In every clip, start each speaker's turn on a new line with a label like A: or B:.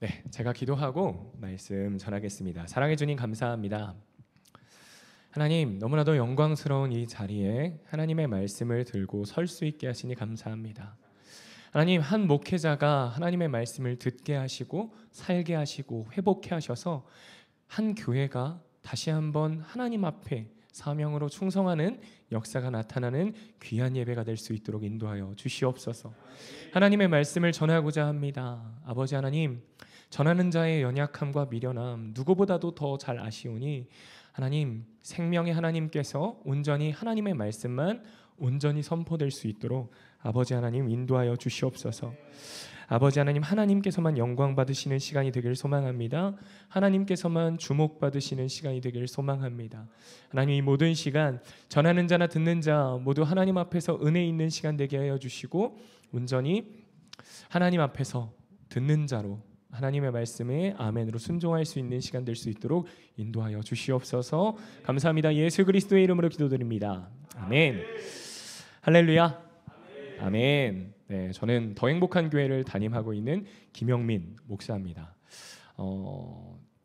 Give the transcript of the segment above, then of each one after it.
A: 네, 제가 기도하고 말씀 전하겠습니다. 사랑해 주님 감사합니다. 하나님, 너무나도 영광스러운 이 자리에 하나님의 말씀을 들고 설 수 있게 하시니 감사합니다. 하나님, 한 목회자가 하나님의 말씀을 듣게 하시고 살게 하시고 회복해 하셔서 한 교회가 다시 한번 하나님 앞에 사명으로 충성하는 역사가 나타나는 귀한 예배가 될 수 있도록 인도하여 주시옵소서. 하나님의 말씀을 전하고자 합니다. 아버지 하나님, 전하는 자의 연약함과 미련함 누구보다도 더 잘 아시오니 하나님, 생명의 하나님께서 온전히 하나님의 말씀만 온전히 선포될 수 있도록 아버지 하나님 인도하여 주시옵소서. 아버지 하나님, 하나님께서만 영광 받으시는 시간이 되길 소망합니다. 하나님께서만 주목받으시는 시간이 되길 소망합니다. 하나님, 이 모든 시간 전하는 자나 듣는 자 모두 하나님 앞에서 은혜 있는 시간 되게 하여 주시고 온전히 하나님 앞에서 듣는 자로 하나님의 말씀에 아멘으로 순종할 수 있는 시간 될 수 있도록 인도하여 주시옵소서. 감사합니다. 예수 그리스도의 이름으로 기도드립니다. 아멘. 할렐루야. 아멘. 네, 저는 더 행복한 교회를 담임하고 있는 김영민 목사입니다.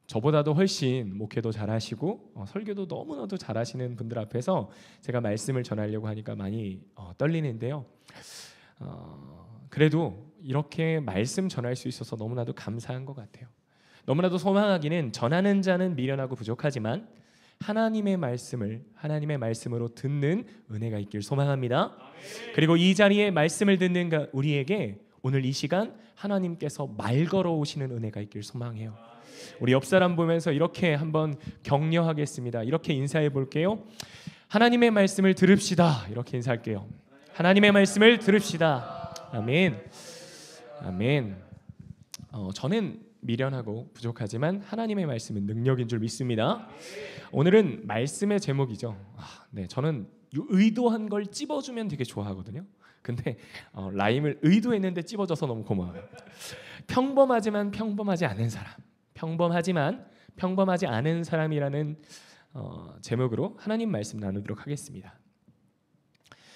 A: 저보다도 훨씬 목회도 잘하시고 설교도 너무나도 잘하시는 분들 앞에서 제가 말씀을 전하려고 하니까 많이 떨리는데요. 그래도 이렇게 말씀 전할 수 있어서 너무나도 감사한 것 같아요. 너무나도 소망하기는 전하는 자는 미련하고 부족하지만 하나님의 말씀을 하나님의 말씀으로 듣는 은혜가 있길 소망합니다. 그리고 이 자리에 말씀을 듣는 우리에게 오늘 이 시간 하나님께서 말 걸어 오시는 은혜가 있길 소망해요. 우리 옆 사람 보면서 이렇게 한번 격려하겠습니다. 이렇게 인사해 볼게요. 하나님의 말씀을 들읍시다. 이렇게 인사할게요. 하나님의 말씀을 들읍시다. 아멘. 아멘. 저는 미련하고 부족하지만 하나님의 말씀은 능력인 줄 믿습니다. 오늘은 말씀의 제목이죠. 네, 저는 의도한 걸 찝어주면 되게 좋아하거든요. 근데 라임을 의도했는데 찝어져서 너무 고마워요. 평범하지만 평범하지 않은 사람, 평범하지만 평범하지 않은 사람이라는 제목으로 하나님 말씀 나누도록 하겠습니다.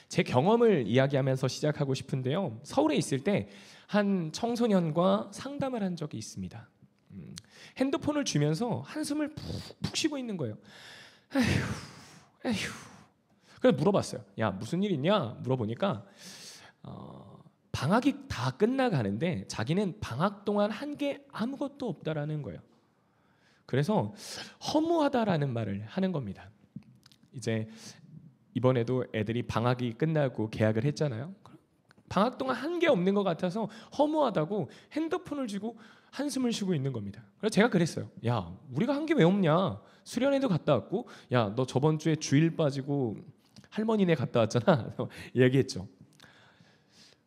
A: 제 경험을 이야기하면서 시작하고 싶은데요. 서울에 있을 때 한 청소년과 상담을 한 적이 있습니다. 핸드폰을 주면서 한숨을 푹 쉬고 있는 거예요. 에휴. 그래서 물어봤어요. 야, 무슨 일 있냐? 물어보니까 방학이 다 끝나가는데 자기는 방학 동안 한 게 아무것도 없다라는 거예요. 그래서 허무하다라는 말을 하는 겁니다. 이제 이번에도 애들이 방학이 끝나고 개학을 했잖아요. 방학 동안 한 게 없는 것 같아서 허무하다고 핸드폰을 쥐고 한숨을 쉬고 있는 겁니다. 그래서 제가 그랬어요. 야, 우리가 한 게 왜 없냐? 수련회도 갔다 왔고, 야, 너 저번 주에 주일 빠지고 할머니네 갔다 왔잖아. 얘기했죠.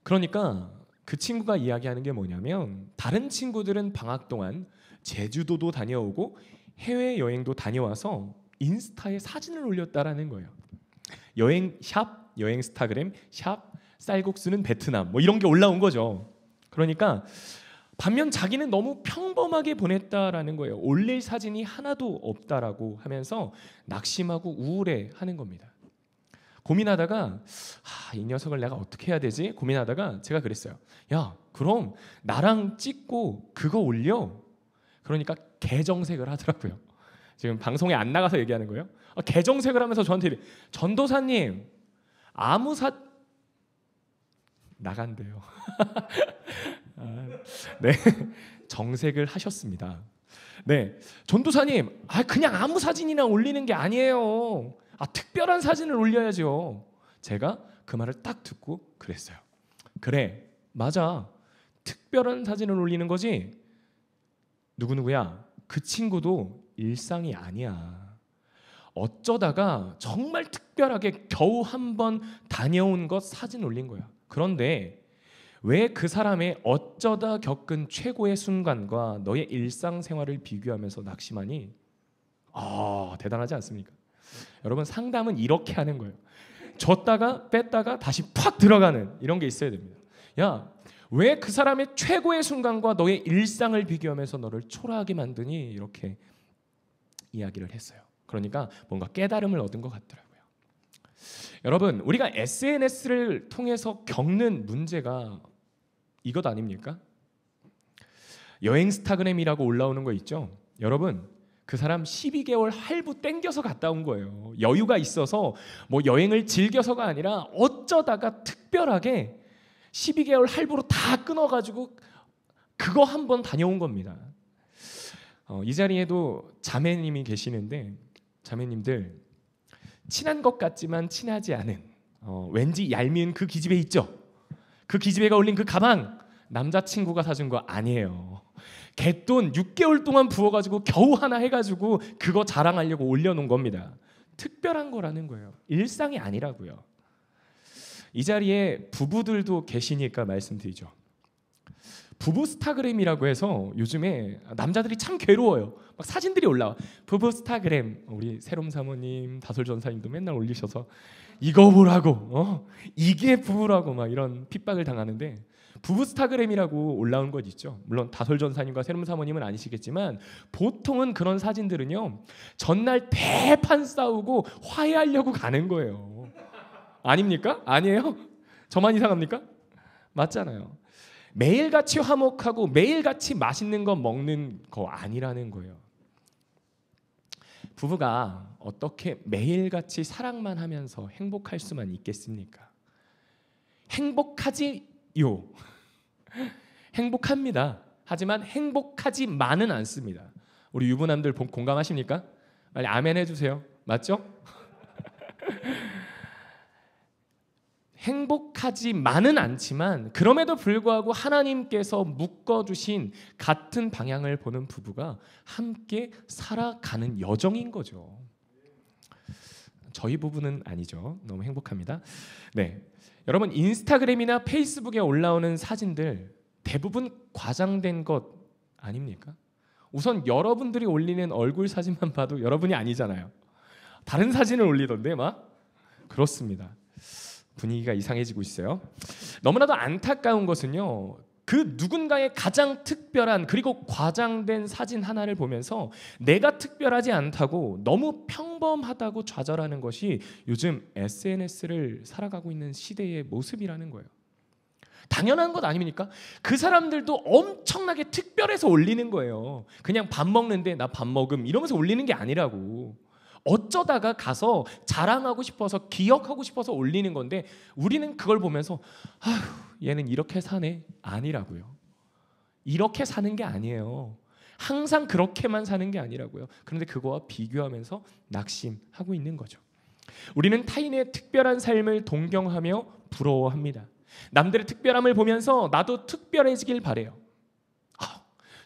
A: 그러니까 그 친구가 이야기하는 게 뭐냐면 다른 친구들은 방학 동안 제주도도 다녀오고 해외여행도 다녀와서 인스타에 사진을 올렸다라는 거예요. 여행 샵, 여행 스타그램 샵, 쌀국수는 베트남 뭐 이런 게 올라온 거죠. 그러니까 반면 자기는 너무 평범하게 보냈다라는 거예요. 올릴 사진이 하나도 없다라고 하면서 낙심하고 우울해하는 겁니다. 고민하다가 이 녀석을 내가 어떻게 해야 되지? 고민하다가 제가 그랬어요. 야, 그럼 나랑 찍고 그거 올려. 그러니까 개정색을 하더라고요. 지금 방송에 안 나가서 얘기하는 거예요. 개정색을 하면서 저한테 이래. 전도사님, 나간대요. 네, 정색을 하셨습니다. 네, 전도사님, 그냥 아무 사진이나 올리는 게 아니에요. 특별한 사진을 올려야죠. 제가 그 말을 딱 듣고 그랬어요. 그래, 맞아. 특별한 사진을 올리는 거지. 누구누구야? 그 친구도 일상이 아니야. 어쩌다가 정말 특별하게 겨우 한 번 다녀온 것 사진 올린 거야. 그런데 왜 그 사람의 어쩌다 겪은 최고의 순간과 너의 일상생활을 비교하면서 낙심하니? 대단하지 않습니까? 여러분, 상담은 이렇게 하는 거예요. 줬다가 뺐다가 다시 팍 들어가는 이런 게 있어야 됩니다. 야, 왜 그 사람의 최고의 순간과 너의 일상을 비교하면서 너를 초라하게 만드니? 이렇게 이야기를 했어요. 그러니까 뭔가 깨달음을 얻은 것 같더라고요. 여러분, 우리가 SNS를 통해서 겪는 문제가 이것 아닙니까? 여행 스타그램이라고 올라오는 거 있죠. 여러분, 그 사람 12개월 할부 땡겨서 갔다 온 거예요. 여유가 있어서 뭐 여행을 즐겨서가 아니라 어쩌다가 특별하게 12개월 할부로 다 끊어가지고 그거 한번 다녀온 겁니다. 이 자리에도 자매님이 계시는데, 자매님들 친한 것 같지만 친하지 않은 왠지 얄미운 그 기집애 있죠. 그 기집애가 올린 그 가방 남자친구가 사준 거 아니에요. 갯돈 6개월 동안 부어가지고 겨우 하나 해가지고 그거 자랑하려고 올려놓은 겁니다. 특별한 거라는 거예요. 일상이 아니라고요. 이 자리에 부부들도 계시니까 말씀드리죠. 부부 스타그램이라고 해서 요즘에 남자들이 참 괴로워요. 막 사진들이 올라와. 부부 스타그램. 우리 새롬 사모님, 다솔 전사님도 맨날 올리셔서 이거 보라고, 이게 부부라고 막 이런 핍박을 당하는데, 부부 스타그램이라고 올라온 것 있죠. 물론 다솔 전사님과 새롬 사모님은 아니시겠지만 보통은 그런 사진들은요, 전날 대판 싸우고 화해하려고 가는 거예요. 아닙니까? 아니에요? 저만 이상합니까? 맞잖아요. 매일같이 화목하고 매일같이 맛있는 거 먹는 거 아니라는 거예요. 부부가 어떻게 매일같이 사랑만 하면서 행복할 수만 있겠습니까? 행복하지요. 행복합니다. 하지만 행복하지만은 않습니다. 우리 유부남들 공감하십니까? 빨리 아멘 해주세요. 맞죠? 행복하지만은 않지만 그럼에도 불구하고 하나님께서 묶어주신 같은 방향을 보는 부부가 함께 살아가는 여정인 거죠. 저희 부부는 아니죠. 너무 행복합니다. 네, 여러분, 인스타그램이나 페이스북에 올라오는 사진들 대부분 과장된 것 아닙니까? 우선 여러분들이 올리는 얼굴 사진만 봐도 여러분이 아니잖아요. 다른 사진을 올리던데 막. 그렇습니다. 분위기가 이상해지고 있어요. 너무나도 안타까운 것은요, 그 누군가의 가장 특별한 그리고 과장된 사진 하나를 보면서 내가 특별하지 않다고, 너무 평범하다고 좌절하는 것이 요즘 SNS를 살아가고 있는 시대의 모습이라는 거예요. 당연한 것 아닙니까? 그 사람들도 엄청나게 특별해서 올리는 거예요. 그냥 밥 먹는데 나 밥 먹음 이러면서 올리는 게 아니라고. 어쩌다가 가서 자랑하고 싶어서, 기억하고 싶어서 올리는 건데, 우리는 그걸 보면서 아휴, 얘는 이렇게 사네. 아니라고요. 이렇게 사는 게 아니에요. 항상 그렇게만 사는 게 아니라고요. 그런데 그거와 비교하면서 낙심하고 있는 거죠. 우리는 타인의 특별한 삶을 동경하며 부러워합니다. 남들의 특별함을 보면서 나도 특별해지길 바래요.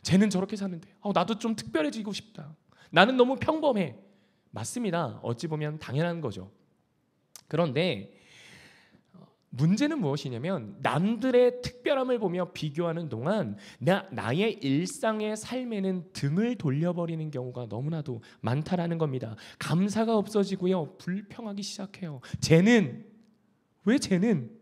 A: 쟤는 저렇게 사는데 나도 좀 특별해지고 싶다. 나는 너무 평범해. 맞습니다. 어찌 보면 당연한 거죠. 그런데 문제는 무엇이냐면, 남들의 특별함을 보며 비교하는 동안 나의 일상의 삶에는 등을 돌려버리는 경우가 너무나도 많다라는 겁니다. 감사가 없어지고요, 불평하기 시작해요. 쟤는 왜 쟤는?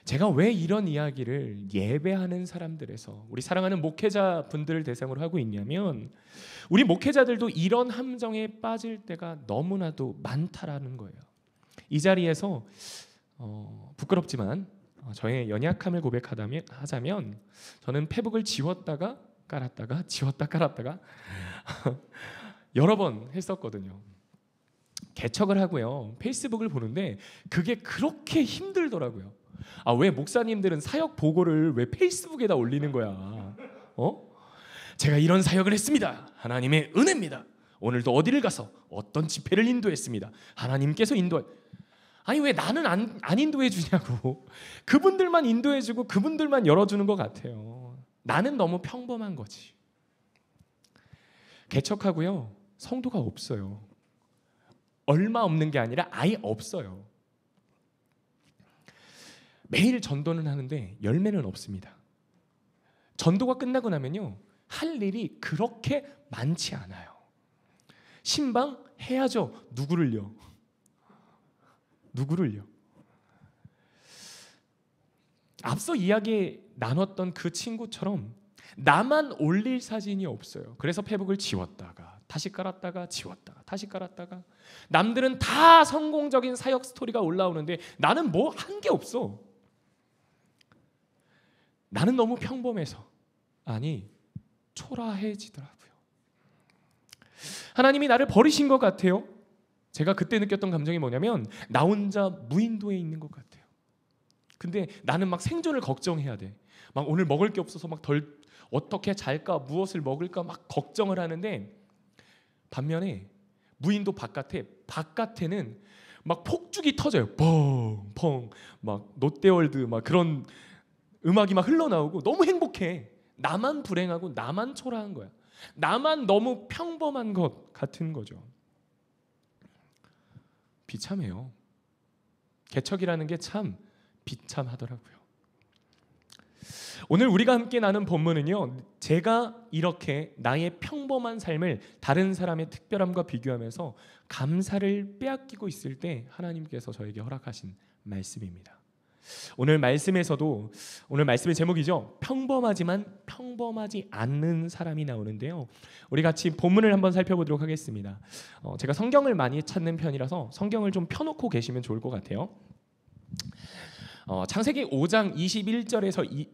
A: 제가 왜 이런 이야기를 예배하는 사람들에서, 우리 사랑하는 목회자 분들을 대상으로 하고 있냐면, 우리 목회자들도 이런 함정에 빠질 때가 너무나도 많다라는 거예요. 이 자리에서 부끄럽지만 저의 연약함을 고백하자면, 저는 페북을 지웠다가 깔았다가 지웠다 깔았다가 여러 번 했었거든요. 개척을 하고요, 페이스북을 보는데 그게 그렇게 힘들더라고요. 왜 목사님들은 사역 보고를 왜 페이스북에다 올리는 거야? 제가 이런 사역을 했습니다. 하나님의 은혜입니다. 오늘도 어디를 가서 어떤 집회를 인도했습니다. 하나님께서 아니 왜 나는 안 인도해 주냐고. 그분들만 인도해 주고 그분들만 열어주는 것 같아요. 나는 너무 평범한 거지. 개척하고요, 성도가 없어요. 얼마 없는 게 아니라 아예 없어요. 매일 전도는 하는데 열매는 없습니다. 전도가 끝나고 나면요, 할 일이 그렇게 많지 않아요. 신방 해야죠. 누구를요? 앞서 이야기 나눴던 그 친구처럼 나만 올릴 사진이 없어요. 그래서 페북을 지웠다가 다시 깔았다가 지웠다가 다시 깔았다가. 남들은 다 성공적인 사역 스토리가 올라오는데 나는 뭐 한 게 없어. 나는 너무 평범해서 아니 초라해지더라고요. 하나님이 나를 버리신 것 같아요. 제가 그때 느꼈던 감정이 뭐냐면 나 혼자 무인도에 있는 것 같아요. 근데 나는 막 생존을 걱정해야 돼. 막 오늘 먹을 게 없어서 막 어떻게 잘까, 무엇을 먹을까 막 걱정을 하는데, 반면에 무인도 바깥에는 막 폭죽이 터져요. 펑펑 막 롯데월드 막 그런 음악이 막 흘러나오고 너무 행복해. 나만 불행하고 나만 초라한 거야. 나만 너무 평범한 것 같은 거죠. 비참해요. 개척이라는 게 참 비참하더라고요. 오늘 우리가 함께 나눈 본문은요, 제가 이렇게 나의 평범한 삶을 다른 사람의 특별함과 비교하면서 감사를 빼앗기고 있을 때 하나님께서 저에게 허락하신 말씀입니다. 오늘 말씀에서도, 오늘 말씀의 제목이죠, 평범하지만 평범하지 않는 사람이 나오는데요, 우리 같이 본문을 한번 살펴보도록 하겠습니다. 제가 성경을 많이 찾는 편이라서 성경을 좀 펴놓고 계시면 좋을 것 같아요. 창세기 5장 21절에서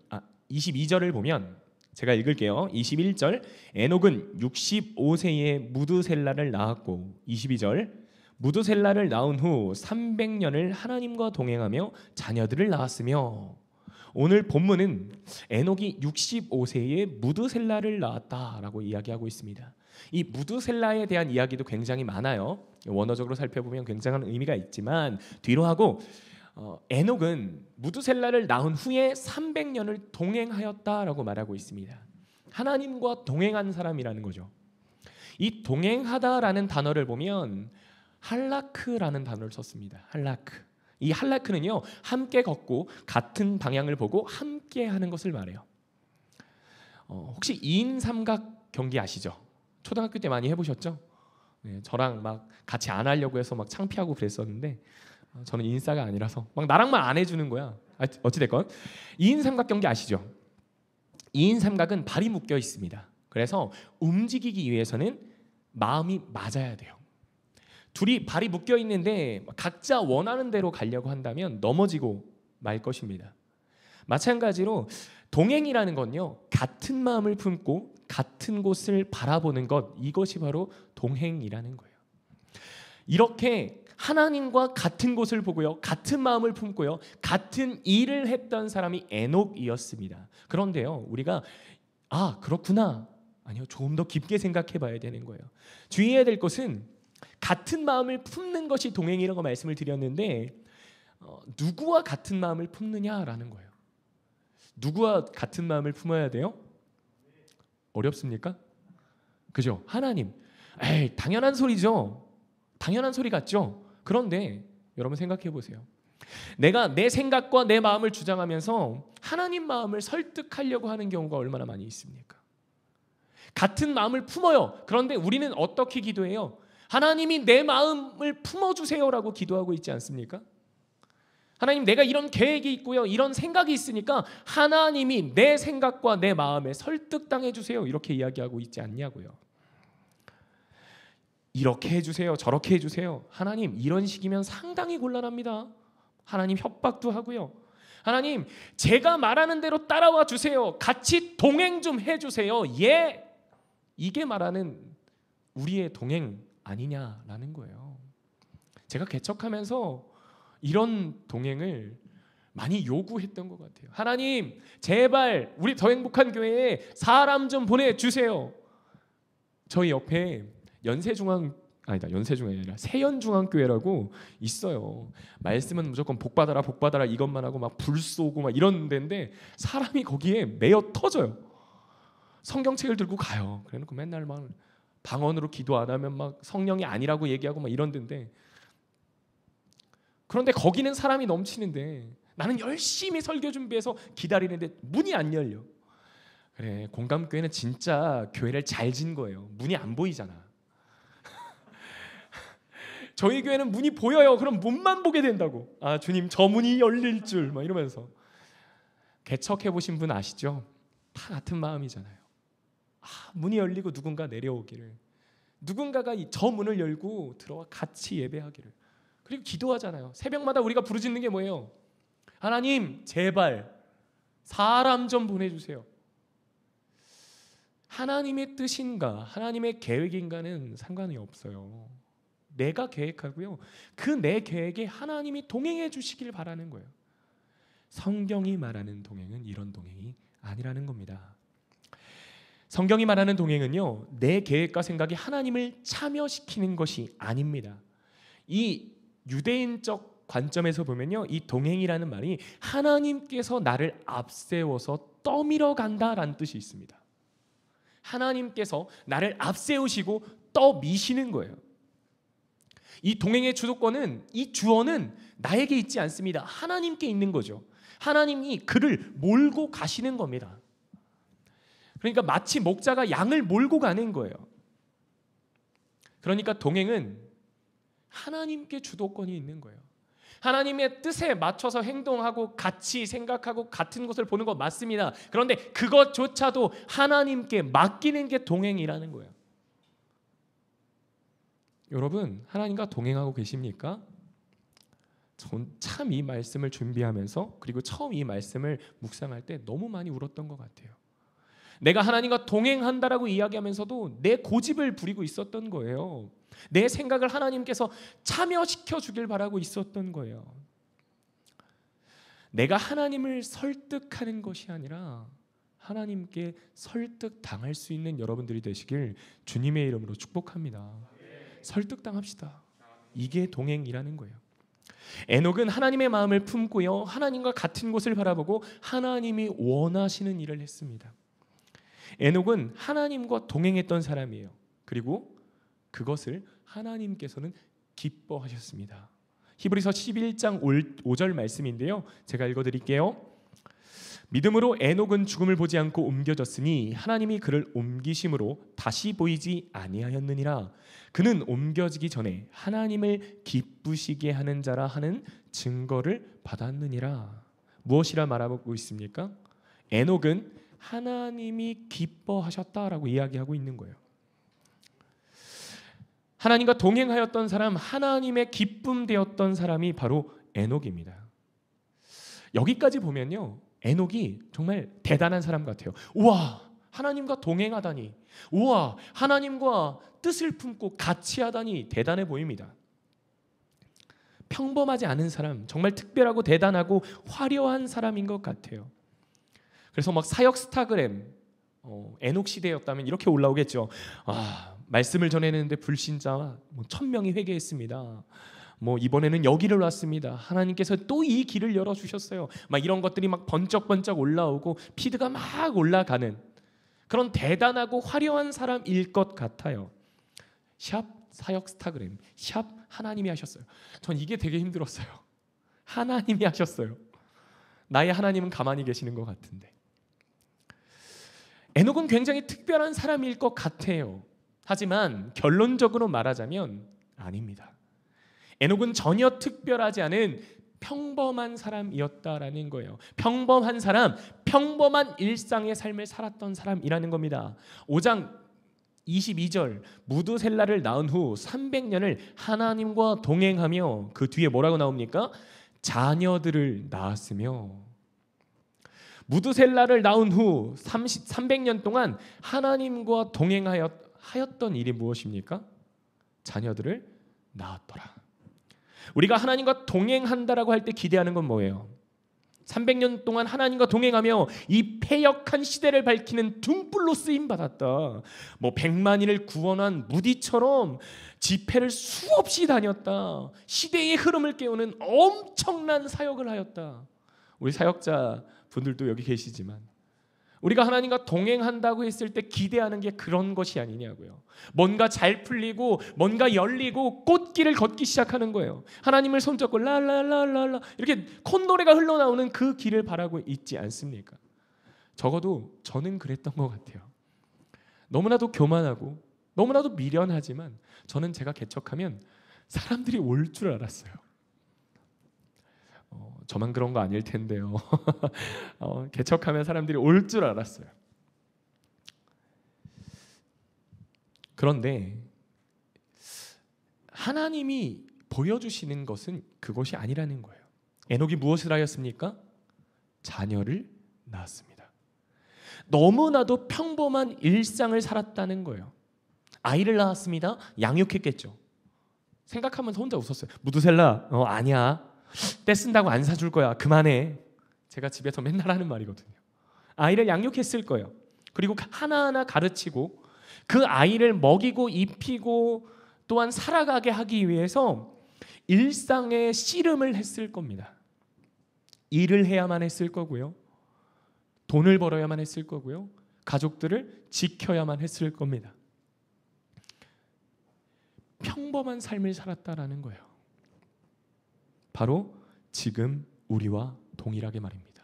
A: 22절을 보면, 제가 읽을게요. 21절, 에녹은 65세에 무드셀라를 낳았고, 22절, 무드셀라를 낳은 후 300년을 하나님과 동행하며 자녀들을 낳았으며. 오늘 본문은 에녹이 65세에 무드셀라를 낳았다라고 이야기하고 있습니다. 이 무드셀라에 대한 이야기도 굉장히 많아요. 원어적으로 살펴보면 굉장한 의미가 있지만 뒤로 하고, 에녹은 무드셀라를 낳은 후에 300년을 동행하였다라고 말하고 있습니다. 하나님과 동행한 사람이라는 거죠. 이 동행하다라는 단어를 보면 할라크라는 단어를 썼습니다. 할라크. 이 할라크는요, 함께 걷고 같은 방향을 보고 함께 하는 것을 말해요. 혹시 2인 삼각 경기 아시죠? 초등학교 때 많이 해보셨죠? 네, 저랑 막 같이 안 하려고 해서 막 창피하고 그랬었는데, 저는 인싸가 아니라서 막 나랑만 안 해주는 거야. 어찌됐건 2인 삼각 경기 아시죠? 2인 삼각은 발이 묶여 있습니다. 그래서 움직이기 위해서는 마음이 맞아야 돼요. 둘이 발이 묶여 있는데 각자 원하는 대로 가려고 한다면 넘어지고 말 것입니다. 마찬가지로 동행이라는 건요, 같은 마음을 품고 같은 곳을 바라보는 것, 이것이 바로 동행이라는 거예요. 이렇게 하나님과 같은 곳을 보고요, 같은 마음을 품고요, 같은 일을 했던 사람이 에녹이었습니다. 그런데요, 우리가 그렇구나, 아니요, 조금 더 깊게 생각해 봐야 되는 거예요. 주의해야 될 것은 같은 마음을 품는 것이 동행이라고 말씀을 드렸는데, 누구와 같은 마음을 품느냐라는 거예요. 누구와 같은 마음을 품어야 돼요? 어렵습니까? 그죠? 하나님. 당연한 소리죠. 당연한 소리 같죠? 그런데 여러분 생각해 보세요. 내가 내 생각과 내 마음을 주장하면서 하나님 마음을 설득하려고 하는 경우가 얼마나 많이 있습니까? 같은 마음을 품어요. 그런데 우리는 어떻게 기도해요? 하나님이 내 마음을 품어주세요라고 기도하고 있지 않습니까? 하나님, 내가 이런 계획이 있고요, 이런 생각이 있으니까 하나님이 내 생각과 내 마음에 설득당해 주세요, 이렇게 이야기하고 있지 않냐고요. 이렇게 해주세요, 저렇게 해주세요. 하나님, 이런 식이면 상당히 곤란합니다. 하나님, 협박도 하고요. 하나님, 제가 말하는 대로 따라와 주세요. 같이 동행 좀 해주세요. 예, 이게 말하는 우리의 동행 아니냐라는 거예요. 제가 개척하면서 이런 동행을 많이 요구했던 것 같아요. 하나님, 제발 우리 더 행복한 교회에 사람 좀 보내주세요. 저희 옆에 연세중앙이 아니라 세연중앙교회라고 있어요. 말씀은 무조건 복받아라 복받아라 이것만 하고 막 불 쏘고 막 이런 데인데, 사람이 거기에 매여 터져요. 성경책을 들고 가요. 그래놓고 맨날 막 방언으로 기도 안 하면 막 성령이 아니라고 얘기하고 막 이런 데인데, 그런데 거기는 사람이 넘치는데 나는 열심히 설교 준비해서 기다리는데 문이 안 열려. 그래, 공감교회는 진짜 교회를 잘 진 거예요. 문이 안 보이잖아. 저희 교회는 문이 보여요. 그럼 문만 보게 된다고. 주님, 저 문이 열릴 줄 막 이러면서. 개척해 보신 분 아시죠? 다 같은 마음이잖아요. 문이 열리고 누군가 내려오기를, 누군가가 저 문을 열고 들어와 같이 예배하기를, 그리고 기도하잖아요. 새벽마다 우리가 부르짖는 게 뭐예요? 하나님, 제발 사람 좀 보내주세요. 하나님의 뜻인가 하나님의 계획인가는 상관이 없어요. 내가 계획하고요, 그 내 계획에 하나님이 동행해 주시길 바라는 거예요. 성경이 말하는 동행은 이런 동행이 아니라는 겁니다. 성경이 말하는 동행은요, 내 계획과 생각이 하나님을 참여시키는 것이 아닙니다. 이 유대인적 관점에서 보면요, 이 동행이라는 말이 하나님께서 나를 앞세워서 떠밀어 간다라는 뜻이 있습니다. 하나님께서 나를 앞세우시고 떠미시는 거예요. 이 동행의 주도권은, 이 주어는 나에게 있지 않습니다. 하나님께 있는 거죠. 하나님이 그를 몰고 가시는 겁니다. 그러니까 마치 목자가 양을 몰고 가는 거예요. 그러니까 동행은 하나님께 주도권이 있는 거예요. 하나님의 뜻에 맞춰서 행동하고 같이 생각하고 같은 것을 보는 것 맞습니다. 그런데 그것조차도 하나님께 맡기는 게 동행이라는 거예요. 여러분, 하나님과 동행하고 계십니까? 전 참 이 말씀을 준비하면서, 그리고 처음 이 말씀을 묵상할 때 너무 많이 울었던 것 같아요. 내가 하나님과 동행한다라고 이야기하면서도 내 고집을 부리고 있었던 거예요. 내 생각을 하나님께서 참여시켜 주길 바라고 있었던 거예요. 내가 하나님을 설득하는 것이 아니라 하나님께 설득당할 수 있는 여러분들이 되시길 주님의 이름으로 축복합니다. 설득당합시다. 이게 동행이라는 거예요. 에녹은 하나님의 마음을 품고요, 하나님과 같은 곳을 바라보고 하나님이 원하시는 일을 했습니다. 에녹은 하나님과 동행했던 사람이에요. 그리고 그것을 하나님께서는 기뻐하셨습니다. 히브리서 11장 5절 말씀인데요, 제가 읽어드릴게요. 믿음으로 에녹은 죽음을 보지 않고 옮겨졌으니 하나님이 그를 옮기심으로 다시 보이지 아니하였느니라. 그는 옮겨지기 전에 하나님을 기쁘시게 하는 자라 하는 증거를 받았느니라. 무엇이라 말하고 있습니까? 에녹은 하나님이 기뻐하셨다라고 이야기하고 있는 거예요. 하나님과 동행하였던 사람, 하나님의 기쁨 되었던 사람이 바로 에녹입니다. 여기까지 보면요, 에녹이 정말 대단한 사람 같아요. 우와, 하나님과 동행하다니, 우와, 하나님과 뜻을 품고 같이 하다니 대단해 보입니다. 평범하지 않은 사람, 정말 특별하고 대단하고 화려한 사람인 것 같아요. 그래서 막 사역 스타그램, 에녹 시대였다면 이렇게 올라오겠죠. 말씀을 전했는데 불신자 1000명이 회개했습니다. 이번에는 여기를 왔습니다. 하나님께서 또 이 길을 열어주셨어요. 막 이런 것들이 막 번쩍번쩍 올라오고 피드가 막 올라가는 그런 대단하고 화려한 사람일 것 같아요. 샵 사역 스타그램, 샵 하나님이 하셨어요. 전 이게 되게 힘들었어요. 하나님이 하셨어요. 나의 하나님은 가만히 계시는 것 같은데. 에녹은 굉장히 특별한 사람일 것 같아요. 하지만 결론적으로 말하자면 아닙니다. 에녹은 전혀 특별하지 않은 평범한 사람이었다라는 거예요. 평범한 사람, 평범한 일상의 삶을 살았던 사람이라는 겁니다. 5장 22절, 무드셀라를 낳은 후 300년을 하나님과 동행하며, 그 뒤에 뭐라고 나옵니까? 자녀들을 낳았으며. 무드셀라를 낳은 후 300년 동안 하나님과 동행하였던 일이 무엇입니까? 자녀들을 낳았더라. 우리가 하나님과 동행한다라고 할 때 기대하는 건 뭐예요? 300년 동안 하나님과 동행하며 이 패역한 시대를 밝히는 등불로 쓰임 받았다. 100만인을 구원한 무디처럼 집회를 수없이 다녔다. 시대의 흐름을 깨우는 엄청난 사역을 하였다. 우리 사역자 분들도 여기 계시지만 우리가 하나님과 동행한다고 했을 때 기대하는 게 그런 것이 아니냐고요. 뭔가 잘 풀리고 뭔가 열리고 꽃길을 걷기 시작하는 거예요. 하나님을 손잡고 랄랄랄랄라 이렇게 콧노래가 흘러나오는 그 길을 바라고 있지 않습니까? 적어도 저는 그랬던 것 같아요. 너무나도 교만하고 너무나도 미련하지만 저는 제가 개척하면 사람들이 올 줄 알았어요. 저만 그런 거 아닐 텐데요. 개척하면 사람들이 올 줄 알았어요. 그런데 하나님이 보여주시는 것은 그것이 아니라는 거예요. 에녹이 무엇을 하였습니까? 자녀를 낳았습니다. 너무나도 평범한 일상을 살았다는 거예요. 아이를 낳았습니다. 양육했겠죠. 생각하면서 혼자 웃었어요. 무드셀라, 아니야. 떼쓴다고 안 사줄 거야. 그만해. 제가 집에서 맨날 하는 말이거든요. 아이를 양육했을 거예요. 그리고 하나하나 가르치고 그 아이를 먹이고 입히고 또한 살아가게 하기 위해서 일상의 씨름을 했을 겁니다. 일을 해야만 했을 거고요. 돈을 벌어야만 했을 거고요. 가족들을 지켜야만 했을 겁니다. 평범한 삶을 살았다라는 거예요. 바로 지금 우리와 동일하게 말입니다.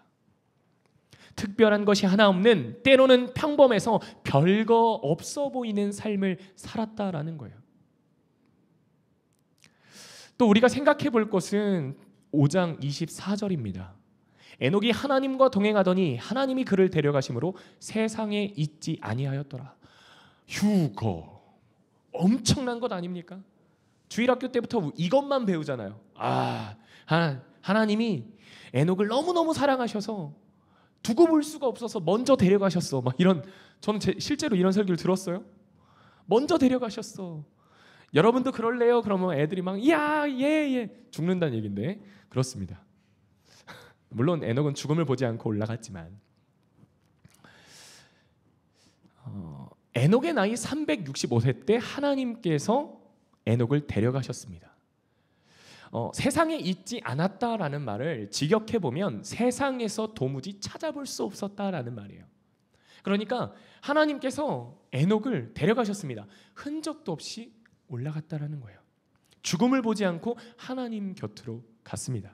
A: 특별한 것이 하나 없는, 때로는 평범해서 별거 없어 보이는 삶을 살았다라는 거예요. 또 우리가 생각해 볼 것은 5장 24절입니다. 에녹이 하나님과 동행하더니 하나님이 그를 데려가심으로 세상에 있지 아니하였더라. 휴거, 엄청난 것 아닙니까? 주일학교 때부터 이것만 배우잖아요. 하나님이 에녹을 너무너무 사랑하셔서 두고 볼 수가 없어서 먼저 데려가셨어. 막 이런, 저는 실제로 이런 설교를 들었어요. 먼저 데려가셨어. 여러분도 그럴래요? 그러면 애들이 막 예 죽는다는 얘기인데 그렇습니다. 물론 에녹은 죽음을 보지 않고 올라갔지만 에녹의 나이 365세 때 하나님께서 에녹을 데려가셨습니다. 세상에 있지 않았다라는 말을 직역해 보면 세상에서 도무지 찾아볼 수 없었다라는 말이에요. 그러니까 하나님께서 에녹을 데려가셨습니다. 흔적도 없이 올라갔다라는 거예요. 죽음을 보지 않고 하나님 곁으로 갔습니다.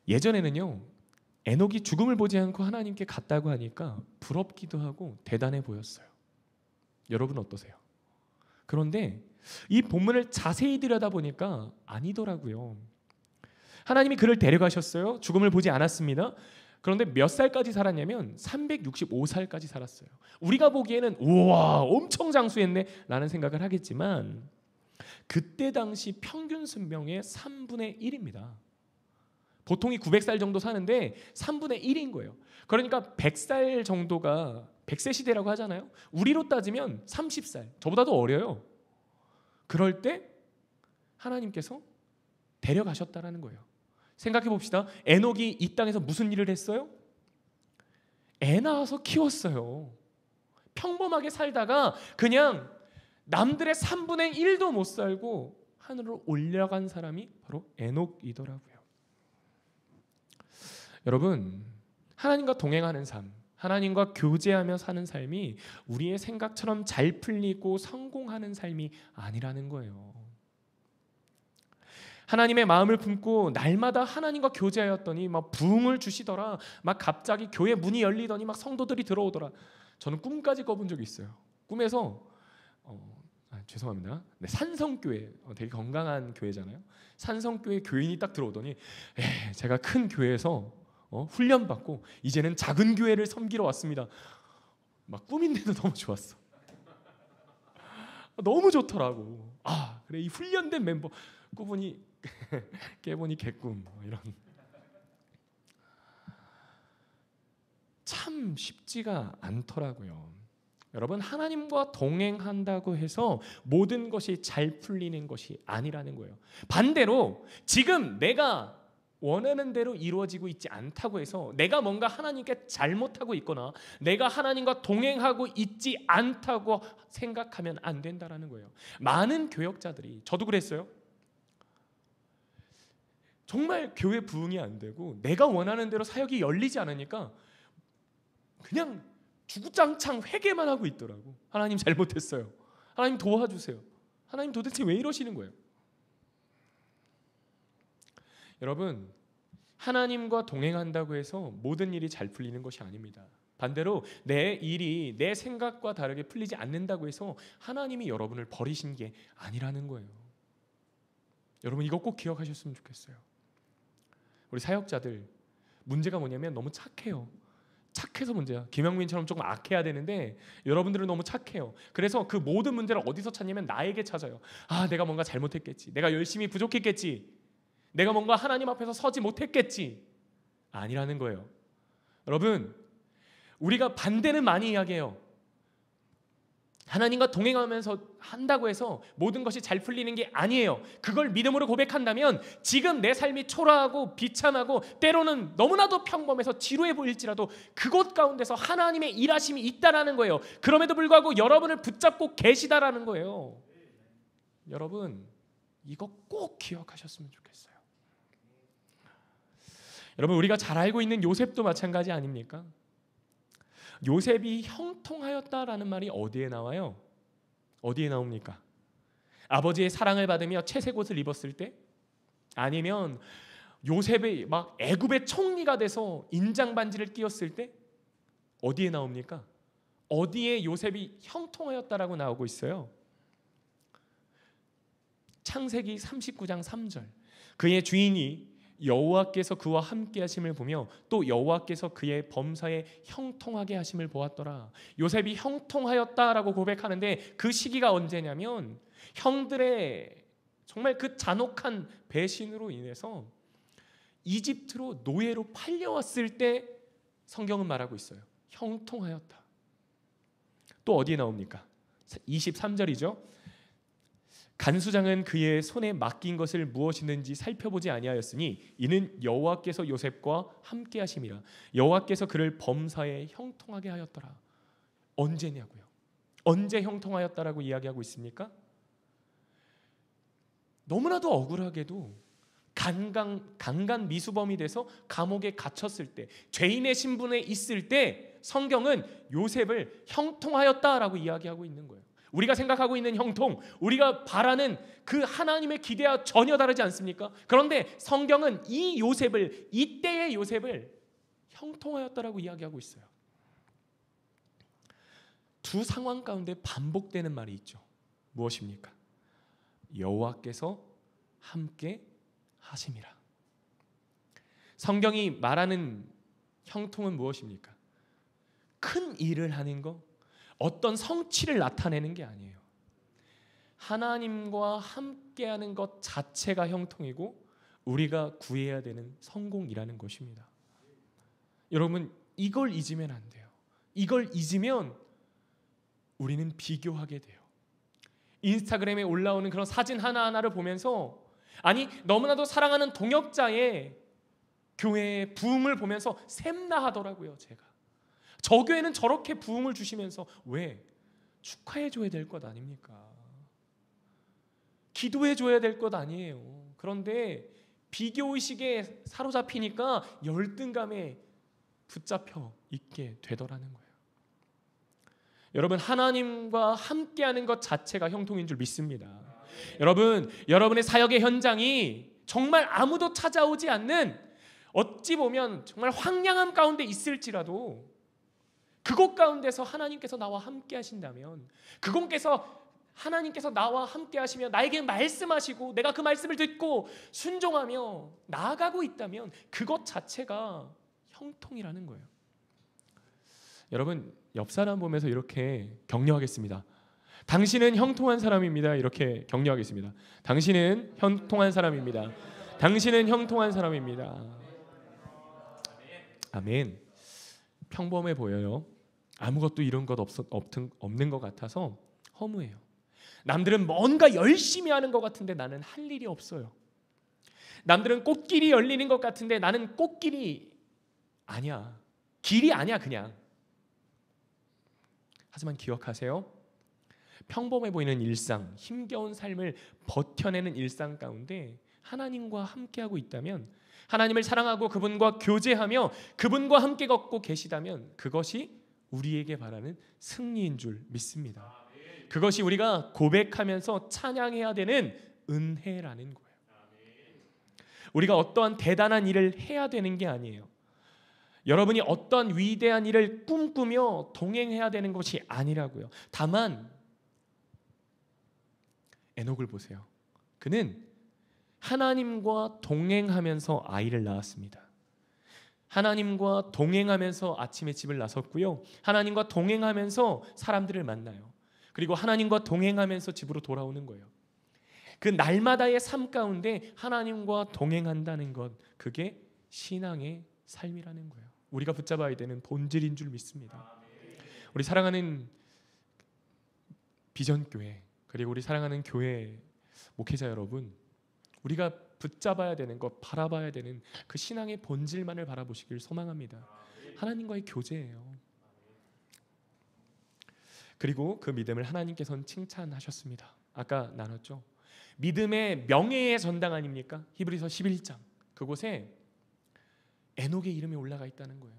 A: 예전에는요, 에녹이 죽음을 보지 않고 하나님께 갔다고 하니까 부럽기도 하고 대단해 보였어요. 여러분 어떠세요? 그런데 이 본문을 자세히 들여다보니까 아니더라고요. 하나님이 그를 데려가셨어요. 죽음을 보지 않았습니다. 그런데 몇 살까지 살았냐면 365살까지 살았어요. 우리가 보기에는 우와 엄청 장수했네 라는 생각을 하겠지만 그때 당시 평균 수명의 3분의 1입니다. 보통이 900살 정도 사는데 3분의 1인 거예요. 그러니까 100살 정도가 100세 시대라고 하잖아요. 우리로 따지면 30살, 저보다도 어려요. 그럴 때 하나님께서 데려가셨다라는 거예요. 생각해 봅시다. 에녹이 이 땅에서 무슨 일을 했어요? 애 낳아서 키웠어요. 평범하게 살다가 그냥 남들의 3분의 1도 못 살고 하늘로 올라간 사람이 바로 에녹이더라고요. 여러분, 하나님과 동행하는 삶, 하나님과 교제하며 사는 삶이 우리의 생각처럼 잘 풀리고 성공하는 삶이 아니라는 거예요. 하나님의 마음을 품고 날마다 하나님과 교제하였더니 막 부흥을 주시더라. 막 갑자기 교회 문이 열리더니 막 성도들이 들어오더라. 저는 꿈까지 꿔본 적이 있어요. 꿈에서 죄송합니다. 네, 산성교회 되게 건강한 교회잖아요. 산성교회 교인이 딱 들어오더니 제가 큰 교회에서 훈련받고 이제는 작은 교회를 섬기러 왔습니다. 막 꿈인데도 너무 좋았어. 너무 좋더라고. 그래 이 훈련된 멤버 꾸보니 깨보니 개꿈 이런. 참 쉽지가 않더라고요. 여러분, 하나님과 동행한다고 해서 모든 것이 잘 풀리는 것이 아니라는 거예요. 반대로 지금 내가 원하는 대로 이루어지고 있지 않다고 해서 내가 뭔가 하나님께 잘못하고 있거나 내가 하나님과 동행하고 있지 않다고 생각하면 안 된다라는 거예요. 많은 교역자들이, 저도 그랬어요. 정말 교회 부흥이 안 되고 내가 원하는 대로 사역이 열리지 않으니까 그냥 주구장창 회개만 하고 있더라고. 하나님 잘못했어요. 하나님 도와주세요. 하나님 도대체 왜 이러시는 거예요? 여러분, 하나님과 동행한다고 해서 모든 일이 잘 풀리는 것이 아닙니다. 반대로 내 일이 내 생각과 다르게 풀리지 않는다고 해서 하나님이 여러분을 버리신 게 아니라는 거예요. 여러분 이거 꼭 기억하셨으면 좋겠어요. 우리 사역자들 문제가 뭐냐면 너무 착해요. 착해서 문제야. 김영민처럼 조금 악해야 되는데 여러분들은 너무 착해요. 그래서 그 모든 문제를 어디서 찾냐면 나에게 찾아요. 내가 뭔가 잘못했겠지. 내가 열심히 부족했겠지. 내가 뭔가 하나님 앞에서 서지 못했겠지. 아니라는 거예요. 여러분, 우리가 반대는 많이 이야기해요. 하나님과 동행하면서 한다고 해서 모든 것이 잘 풀리는 게 아니에요. 그걸 믿음으로 고백한다면 지금 내 삶이 초라하고 비참하고 때로는 너무나도 평범해서 지루해 보일지라도 그곳 가운데서 하나님의 일하심이 있다라는 거예요. 그럼에도 불구하고 여러분을 붙잡고 계시다라는 거예요. 여러분, 이거 꼭 기억하셨으면 좋겠어요. 여러분, 우리가 잘 알고 있는 요셉도 마찬가지 아닙니까? 요셉이 형통하였다라는 말이 어디에 나와요? 어디에 나옵니까? 아버지의 사랑을 받으며 채색 옷을 입었을 때? 아니면 요셉이 막 애굽의 총리가 돼서 인장 반지를 끼웠을 때? 어디에 나옵니까? 어디에 요셉이 형통하였다라고 나오고 있어요? 창세기 39장 3절. 그의 주인이 여호와께서 그와 함께 하심을 보며 또 여호와께서 그의 범사에 형통하게 하심을 보았더라. 요셉이 형통하였다라고 고백하는데 그 시기가 언제냐면 형들의 정말 그 잔혹한 배신으로 인해서 이집트로 노예로 팔려왔을 때 성경은 말하고 있어요. 형통하였다. 또 어디에 나옵니까? 23절이죠. 간수장은 그의 손에 맡긴 것을 무엇이든지 살펴보지 아니하였으니 이는 여호와께서 요셉과 함께 하심이라. 여호와께서 그를 범사에 형통하게 하였더라. 언제냐고요? 언제 형통하였다라고 이야기하고 있습니까? 너무나도 억울하게도 강간 미수범이 돼서 감옥에 갇혔을 때, 죄인의 신분에 있을 때 성경은 요셉을 형통하였다라고 이야기하고 있는 거예요. 우리가 생각하고 있는 형통, 우리가 바라는 그 하나님의 기대와 전혀 다르지 않습니까? 그런데 성경은 이 요셉을, 이때의 요셉을 형통하였다라고 이야기하고 있어요. 두 상황 가운데 반복되는 말이 있죠. 무엇입니까? 여호와께서 함께 하심이라. 성경이 말하는 형통은 무엇입니까? 큰 일을 하는 거, 어떤 성취를 나타내는 게 아니에요. 하나님과 함께하는 것 자체가 형통이고 우리가 구해야 되는 성공이라는 것입니다. 여러분, 이걸 잊으면 안 돼요. 이걸 잊으면 우리는 비교하게 돼요. 인스타그램에 올라오는 그런 사진 하나하나를 보면서, 아니 너무나도 사랑하는 동역자의 교회의 부흥을 보면서 샘나하더라고요. 제가 저 교회는 저렇게 부흥을 주시면서 왜? 축하해 줘야 될 것 아닙니까? 기도해 줘야 될 것 아니에요. 그런데 비교의식에 사로잡히니까 열등감에 붙잡혀 있게 되더라는 거예요. 여러분, 하나님과 함께하는 것 자체가 형통인 줄 믿습니다. 여러분, 여러분의 사역의 현장이 정말 아무도 찾아오지 않는, 어찌 보면 정말 황량함 가운데 있을지라도 그곳 가운데서 하나님께서 나와 함께 하신다면, 그곳에서 하나님께서 나와 함께 하시며 나에게 말씀하시고 내가 그 말씀을 듣고 순종하며 나아가고 있다면 그것 자체가 형통이라는 거예요. 여러분, 옆 사람 보면서 이렇게 격려하겠습니다. 당신은 형통한 사람입니다. 이렇게 격려하겠습니다. 당신은 형통한 사람입니다. 당신은 형통한 사람입니다. 아멘. 평범해 보여요. 아무것도 이런 것 없는 것 같아서 허무해요. 남들은 뭔가 열심히 하는 것 같은데 나는 할 일이 없어요. 남들은 꽃길이 열리는 것 같은데 나는 꽃길이 아니야. 길이 아니야 그냥. 하지만 기억하세요. 평범해 보이는 일상, 힘겨운 삶을 버텨내는 일상 가운데 하나님과 함께하고 있다면, 하나님을 사랑하고 그분과 교제하며 그분과 함께 걷고 계시다면 그것이 우리에게 바라는 승리인 줄 믿습니다. 그것이 우리가 고백하면서 찬양해야 되는 은혜라는 거예요. 우리가 어떠한 대단한 일을 해야 되는 게 아니에요. 여러분이 어떠한 위대한 일을 꿈꾸며 동행해야 되는 것이 아니라고요. 다만 에녹을 보세요. 그는 하나님과 동행하면서 아이를 낳았습니다. 하나님과 동행하면서 아침에 집을 나섰고요. 하나님과 동행하면서 사람들을 만나요. 그리고 하나님과 동행하면서 집으로 돌아오는 거예요. 그 날마다의 삶 가운데 하나님과 동행한다는 것, 그게 신앙의 삶이라는 거예요. 우리가 붙잡아야 되는 본질인 줄 믿습니다. 우리 사랑하는 비전교회, 그리고 우리 사랑하는 교회 목회자 여러분, 우리가 붙잡아야 되는 것, 바라봐야 되는 그 신앙의 본질만을 바라보시길 소망합니다. 하나님과의 교제예요. 그리고 그 믿음을 하나님께서는 칭찬하셨습니다. 아까 나눴죠. 믿음의 명예의 전당 아닙니까? 히브리서 11장. 그곳에 에녹의 이름이 올라가 있다는 거예요.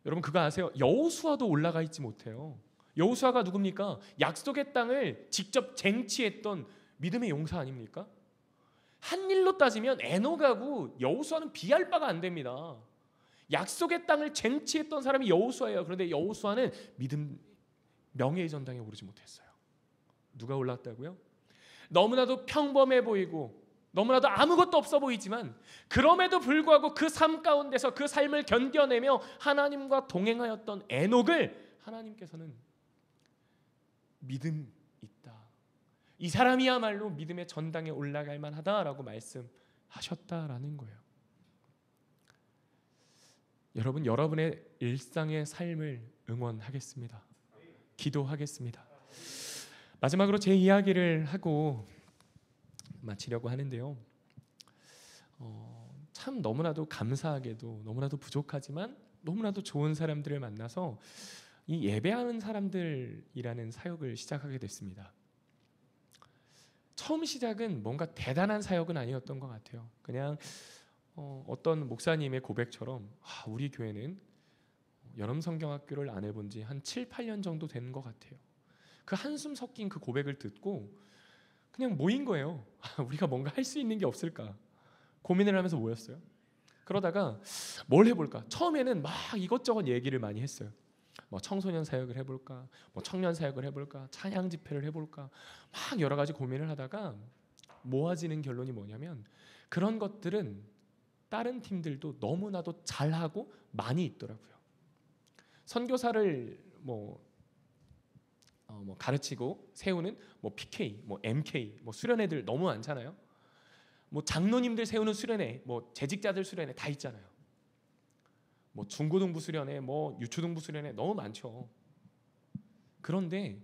A: 여러분 그거 아세요? 여호수아도 올라가 있지 못해요. 여호수아가 누굽니까? 약속의 땅을 직접 쟁취했던 믿음의 용사 아닙니까? 한 일로 따지면 에녹하고 여호수아는 비할 바가 안 됩니다. 약속의 땅을 쟁취했던 사람이 여호수아예요. 그런데 여호수아는 믿음 명예의 전당에 오르지 못했어요. 누가 올랐다고요? 너무나도 평범해 보이고 너무나도 아무것도 없어 보이지만 그럼에도 불구하고 그 삶 가운데서 그 삶을 견뎌내며 하나님과 동행하였던 에녹을 하나님께서는 믿음 있다, 이 사람이야말로 믿음의 전당에 올라갈 만하다라고 말씀하셨다라는 거예요. 여러분, 여러분의 일상의 삶을 응원하겠습니다. 기도하겠습니다. 마지막으로 제 이야기를 하고 마치려고 하는데요. 참 너무나도 감사하게도 너무나도 부족하지만 너무나도 좋은 사람들을 만나서 이 예배하는 사람들이라는 사역을 시작하게 됐습니다. 처음 시작은 뭔가 대단한 사역은 아니었던 것 같아요. 그냥 어떤 목사님의 고백처럼 우리 교회는 연엄성경학교를 안 해본 지 한 7, 8년 정도 된 것 같아요. 그 한숨 섞인 그 고백을 듣고 그냥 모인 거예요. 우리가 뭔가 할 수 있는 게 없을까 고민을 하면서 모였어요. 그러다가 뭘 해볼까? 처음에는 막 이것저것 얘기를 많이 했어요. 뭐 청소년 사역을 해볼까, 뭐 청년 사역을 해볼까, 찬양 집회를 해볼까, 막 여러 가지 고민을 하다가 모아지는 결론이 뭐냐면 그런 것들은 다른 팀들도 너무나도 잘하고 많이 있더라고요. 선교사를 가르치고 세우는 PK, MK, 수련회들 너무 많잖아요. 장로님들 세우는 수련회, 재직자들 수련회 다 있잖아요. 중고등부 수련회, 유초등부 수련회 너무 많죠. 그런데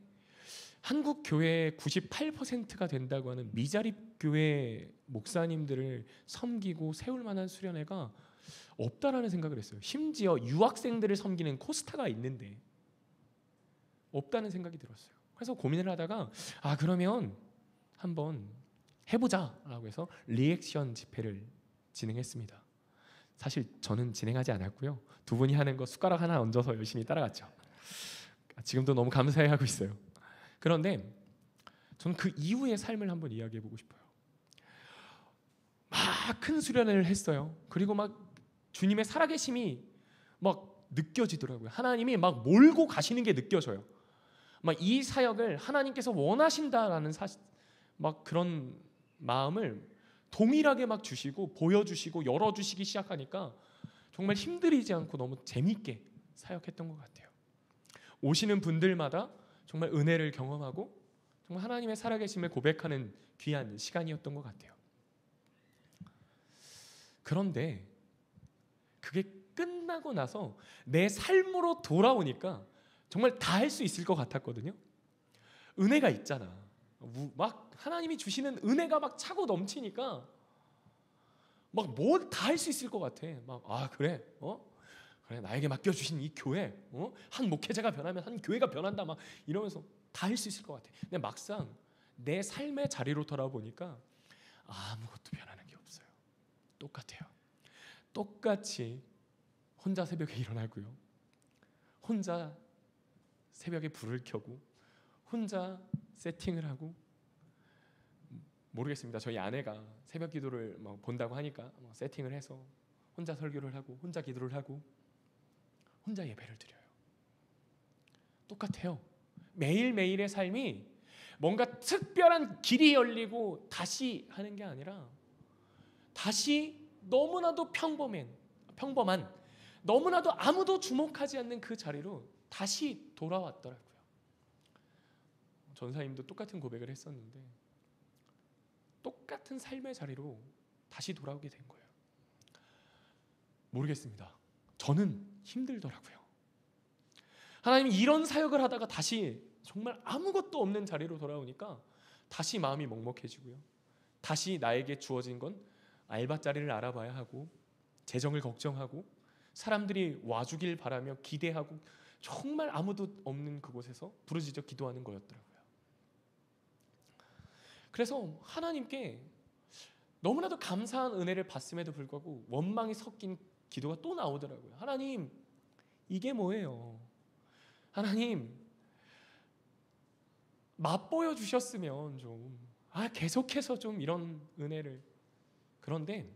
A: 한국 교회의 98%가 된다고 하는 미자립 교회 목사님들을 섬기고 세울 만한 수련회가 없다라는 생각을 했어요. 심지어 유학생들을 섬기는 코스타가 있는데 없다는 생각이 들었어요. 그래서 고민을 하다가 그러면 한번 해보자라고 해서 리액션 집회를 진행했습니다. 사실 저는 진행하지 않았고요. 두 분이 하는 거 숟가락 하나 얹어서 열심히 따라갔죠. 지금도 너무 감사해하고 있어요. 그런데 저는 그 이후의 삶을 한번 이야기해보고 싶어요. 막 큰 수련회를 했어요. 그리고 막 주님의 살아계심이 막 느껴지더라고요. 하나님이 막 몰고 가시는 게 느껴져요. 막 이 사역을 하나님께서 원하신다라는 막 그런 마음을 동일하게 막 주시고 보여주시고 열어주시기 시작하니까 정말 힘들이지 않고 너무 재미있게 사역했던 것 같아요. 오시는 분들마다 정말 은혜를 경험하고 정말 하나님의 살아계심을 고백하는 귀한 시간이었던 것 같아요. 그런데 그게 끝나고 나서 내 삶으로 돌아오니까 정말 다 할 수 있을 것 같았거든요. 은혜가 있잖아. 막 하나님이 주시는 은혜가 막 차고 넘치니까 막 뭘 다 할 수 있을 것 같아. 막 그래, 그래 나에게 맡겨주신 이 교회, 한 목회자가 변하면 한 교회가 변한다, 막 이러면서 다 할 수 있을 것 같아. 근데 막상 내 삶의 자리로 돌아보니까 아무것도 변하는 게 없어요. 똑같아요. 똑같이 혼자 새벽에 일어나고요. 혼자 새벽에 불을 켜고 혼자 세팅을 하고, 모르겠습니다. 저희 아내가 새벽 기도를 본다고 하니까 세팅을 해서 혼자 설교를 하고 혼자 기도를 하고 혼자 예배를 드려요. 똑같아요. 매일매일의 삶이 뭔가 특별한 길이 열리고 다시 하는 게 아니라 다시 너무나도 평범한 너무나도 아무도 주목하지 않는 그 자리로 다시 돌아왔더라고요. 전사님도 똑같은 고백을 했었는데 똑같은 삶의 자리로 다시 돌아오게 된 거예요. 모르겠습니다. 저는 힘들더라고요. 하나님이 이런 사역을 하다가 다시 정말 아무것도 없는 자리로 돌아오니까 다시 마음이 먹먹해지고요. 다시 나에게 주어진 건 알바 자리를 알아봐야 하고, 재정을 걱정하고, 사람들이 와주길 바라며 기대하고, 정말 아무도 없는 그곳에서 부르짖어 기도하는 거였더라고요. 그래서 하나님께 너무나도 감사한 은혜를 받음에도 불구하고 원망이 섞인 기도가 또 나오더라고요. 하나님, 이게 뭐예요? 하나님, 맛보여 주셨으면 좀 계속해서 좀 이런 은혜를. 그런데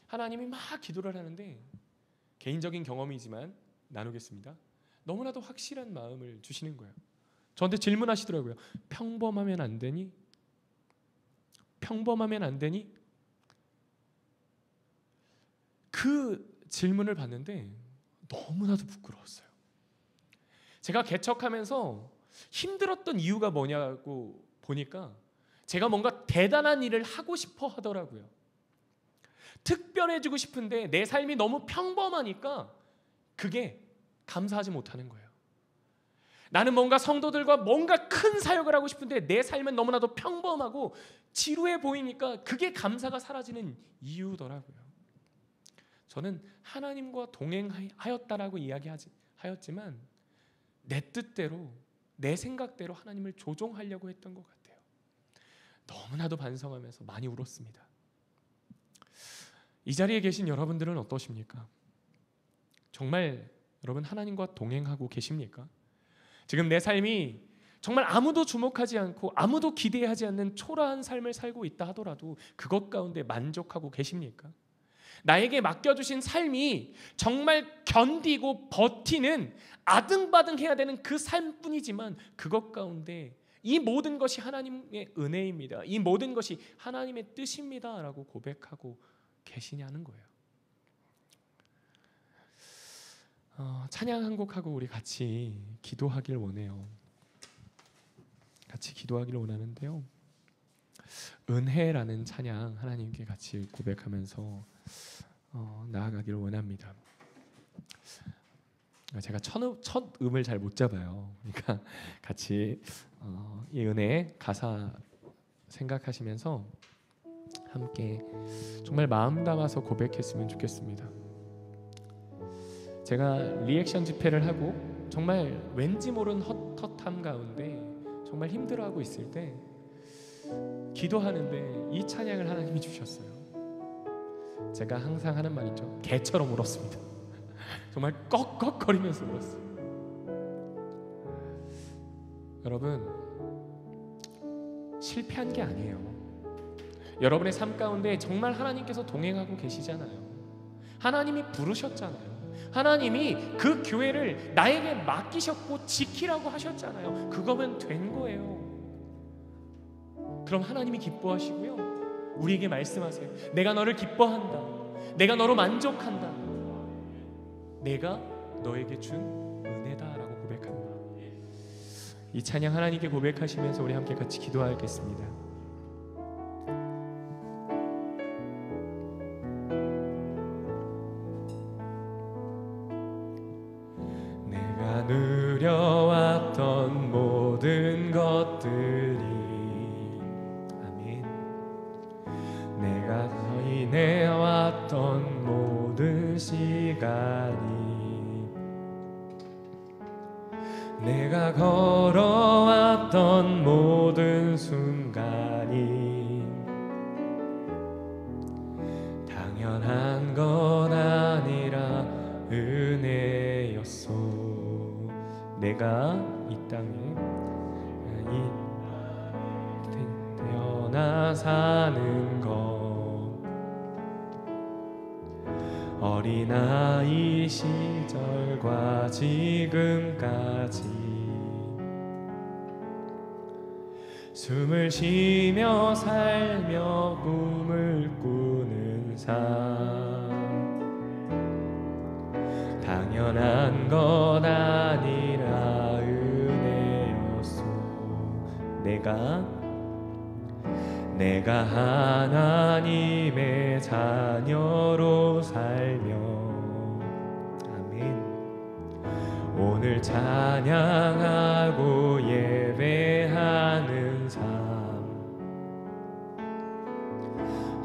A: 하나님이 막 기도를 하는데, 개인적인 경험이지만 나누겠습니다. 너무나도 확실한 마음을 주시는 거예요. 저한테 질문하시더라고요. 평범하면 안 되니? 평범하면 안 되니? 그 질문을 받는데 너무나도 부끄러웠어요. 제가 개척하면서 힘들었던 이유가 뭐냐고 보니까 제가 뭔가 대단한 일을 하고 싶어 하더라고요. 특별해지고 싶은데 내 삶이 너무 평범하니까 그게 감사하지 못하는 거예요. 나는 뭔가 성도들과 뭔가 큰 사역을 하고 싶은데 내 삶은 너무나도 평범하고 지루해 보이니까 그게 감사가 사라지는 이유더라고요. 저는 하나님과 동행하였다라고 이야기하였지만 내 뜻대로, 내 생각대로 하나님을 조종하려고 했던 것 같아요. 너무나도 반성하면서 많이 울었습니다. 이 자리에 계신 여러분들은 어떠십니까? 정말 여러분 하나님과 동행하고 계십니까? 지금 내 삶이 정말 아무도 주목하지 않고 아무도 기대하지 않는 초라한 삶을 살고 있다 하더라도 그것 가운데 만족하고 계십니까? 나에게 맡겨주신 삶이 정말 견디고 버티는 아등바등해야 되는 그 삶뿐이지만 그것 가운데 이 모든 것이 하나님의 은혜입니다. 이 모든 것이 하나님의 뜻입니다 라고 고백하고 계시냐는 거예요. 찬양 한 곡하고 우리 같이 기도하길 원해요. 같이 기도하길 원하는데요. 은혜라는 찬양 하나님께 같이 고백하면서 나아가기를 원합니다. 제가 첫 음을 잘 못 잡아요. 그러니까 같이 이 은혜의 가사 생각하시면서 함께 정말 마음 담아서 고백했으면 좋겠습니다. 제가 리액션 집회를 하고 정말 왠지 모른 헛헛함 가운데 정말 힘들어하고 있을 때 기도하는데 이 찬양을 하나님이 주셨어요. 제가 항상 하는 말 있죠. 개처럼 울었습니다. 정말 꺽꺽거리면서 울었어요. 여러분, 실패한 게 아니에요. 여러분의 삶 가운데 정말 하나님께서 동행하고 계시잖아요. 하나님이 부르셨잖아요. 하나님이 그 교회를 나에게 맡기셨고 지키라고 하셨잖아요. 그거면 된 거예요. 그럼 하나님이 기뻐하시고요, 우리에게 말씀하세요. 내가 너를 기뻐한다. 내가 너로 만족한다. 내가 너에게 준 은혜다라고 고백합니다. 이 찬양 하나님께 고백하시면서 우리 함께 같이 기도하겠습니다. 내가 누려왔던 모든 것들이, 아멘. 내가 인해왔던 모든 시간이, 내가 걸어왔던 모든 순간이 당연한 건 아니라 은혜였소. 내가 이 땅에 태어나 사는 것, 어린아이 시절과 지금까지 숨을 쉬며 살며 꿈을 꾸는 삶, 당연한 건 아니라 은혜였소. 내가 하나님의 자녀로 살며 오늘 찬양하고 예배하는 삶,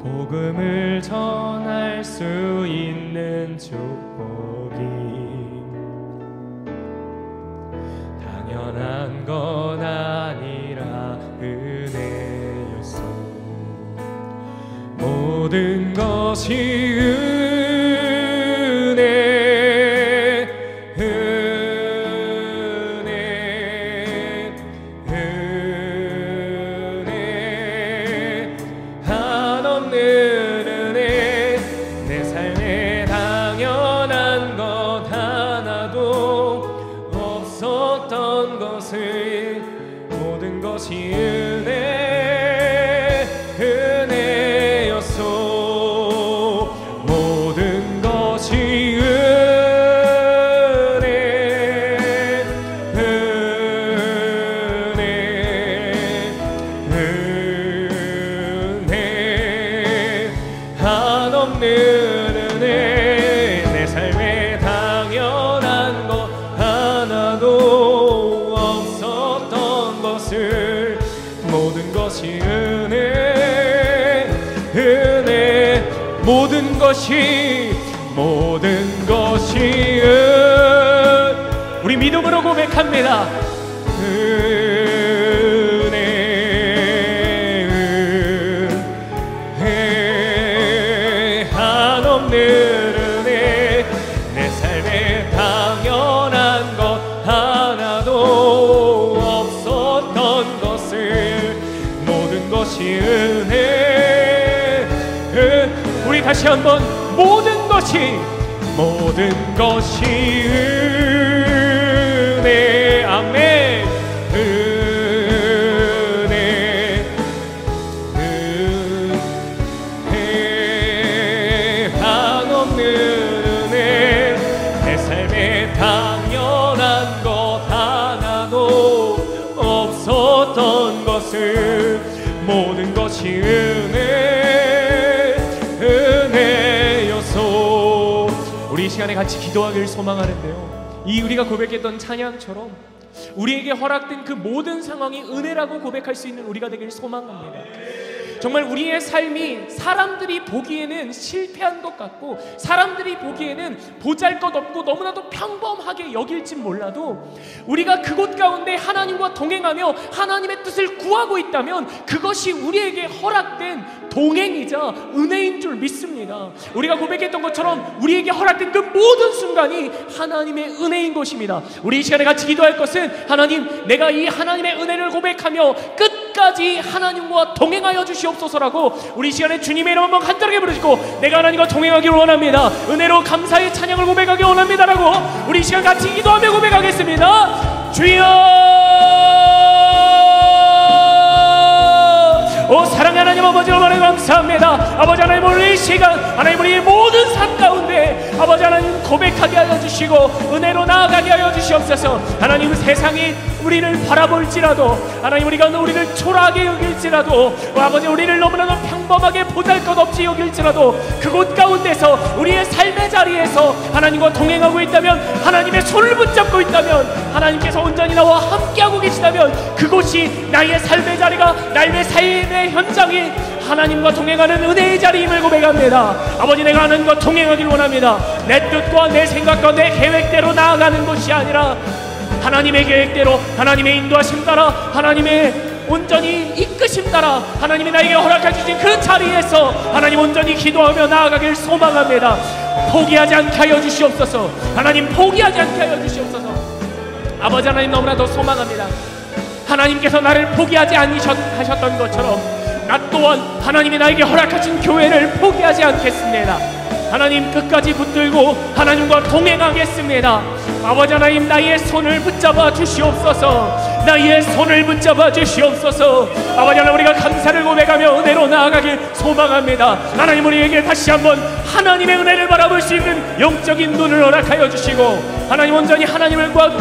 A: 복음을 전할 수 있는 축복이 당연한 건 아니라 은혜였소. 모든 것이 은혜, 은혜, 은혜, 한없는 은혜. 내 삶에 당연한 것 하나도 없었던 것을 모든 것이 은혜, 은혜였소. 모든 것이 은혜, 은혜, 은혜, 한없는 은혜. 내 삶에 당연한 것 하나도 없었던 것을 모든 것이 은혜, 은혜. 모든 것이 우리 믿음으로 고백합니다. 은혜, 은혜, 한없는 은혜. 내 삶에 당연한 것 하나도 없었던 것을 모든 것이 은혜. 우리 다시 한번 모든 것이 은혜. 아멘. 은혜, 은혜, 한없는 은혜. 내 삶에 당연한 것 하나도 없었던 것을 모든 것이 은혜, 은혜여서. 우리 이 시간에 같이 기도하기를 소망하는데요, 이 우리가 고백했던 찬양처럼 우리에게 허락된 그 모든 상황이 은혜라고 고백할 수 있는 우리가 되기를 소망합니다. 정말 우리의 삶이 사람들이 보기에는 실패한 것 같고 사람들이 보기에는 보잘것없고 너무나도 평범하게 여길진 몰라도 우리가 그곳 가운데 하나님과 동행하며 하나님의 뜻을 구하고 있다면 그것이 우리에게 허락된 동행이자 은혜인 줄 믿습니다. 우리가 고백했던 것처럼 우리에게 허락된 그 모든 순간이 하나님의 은혜인 것입니다. 우리 이 시간에 같이 기도할 것은, 하나님, 내가 이 하나님의 은혜를 고백하며 끝까지 하나님과 동행하여 주시옵소서라고 우리 이 시간에 주님의 이름 한번 간절하게 부르시고, 내가 하나님과 동행하기를 원합니다, 은혜로 감사의 찬양을 고백하기 원합니다라고 우리 이 시간 같이 기도하며 고백하겠습니다. 주여, 오 사랑의 하나님 아버지, 얼마나 감사합니다. 아버지 하나님, 오늘 이 시간 하나님 우리의 모든 삶 가운데 아버지 하나님 고백하게 하여 주시고 은혜로 나아가게 하여 주시옵소서. 하나님, 세상이 우리를 바라볼지라도, 하나님 우리가 우리를 초라하게 여길지라도, 아버지 우리를 너무나도 평범하게 보잘것없이 여길지라도 그곳 가운데서 우리의 삶의 자리에서 하나님과 동행하고 있다면, 하나님의 손을 붙잡고 있다면, 하나님께서 온전히 나와 함께하고 계시다면 그곳이 나의 삶의 자리가, 나의 삶의 현장이 하나님과 동행하는 은혜의 자리임을 고백합니다. 아버지, 내가 하나님과 동행하길 원합니다. 내 뜻과 내 생각과 내 계획대로 나아가는 것이 아니라 하나님의 계획대로, 하나님의 인도하심 따라, 하나님의 온전히 이끄심 따라 하나님이 나에게 허락해 주신 그 자리에서 하나님 온전히 기도하며 나아가길 소망합니다. 포기하지 않게 하여 주시옵소서. 하나님, 포기하지 않게 하여 주시옵소서. 아버지 하나님, 너무나도 소망합니다. 하나님께서 나를 포기하지 않으셨던 것처럼 나 또한 하나님이 나에게 허락하신 교회를 포기하지 않겠습니다. 하나님, 끝까지 붙들고 하나님과 동행하겠습니다. 아버지 하나님, 나의 손을 붙잡아 주시옵소서. 나의 손을 붙잡아 주시옵소서. 아버지 하나님, 우리가 감사를 고백하며 은혜로 나아가길 소망합니다. 하나님, 우리에게 다시 한번 하나님의 은혜를 바라볼 수 있는 영적인 눈을 허락하여 주시고, 하나님 온전히 하나님과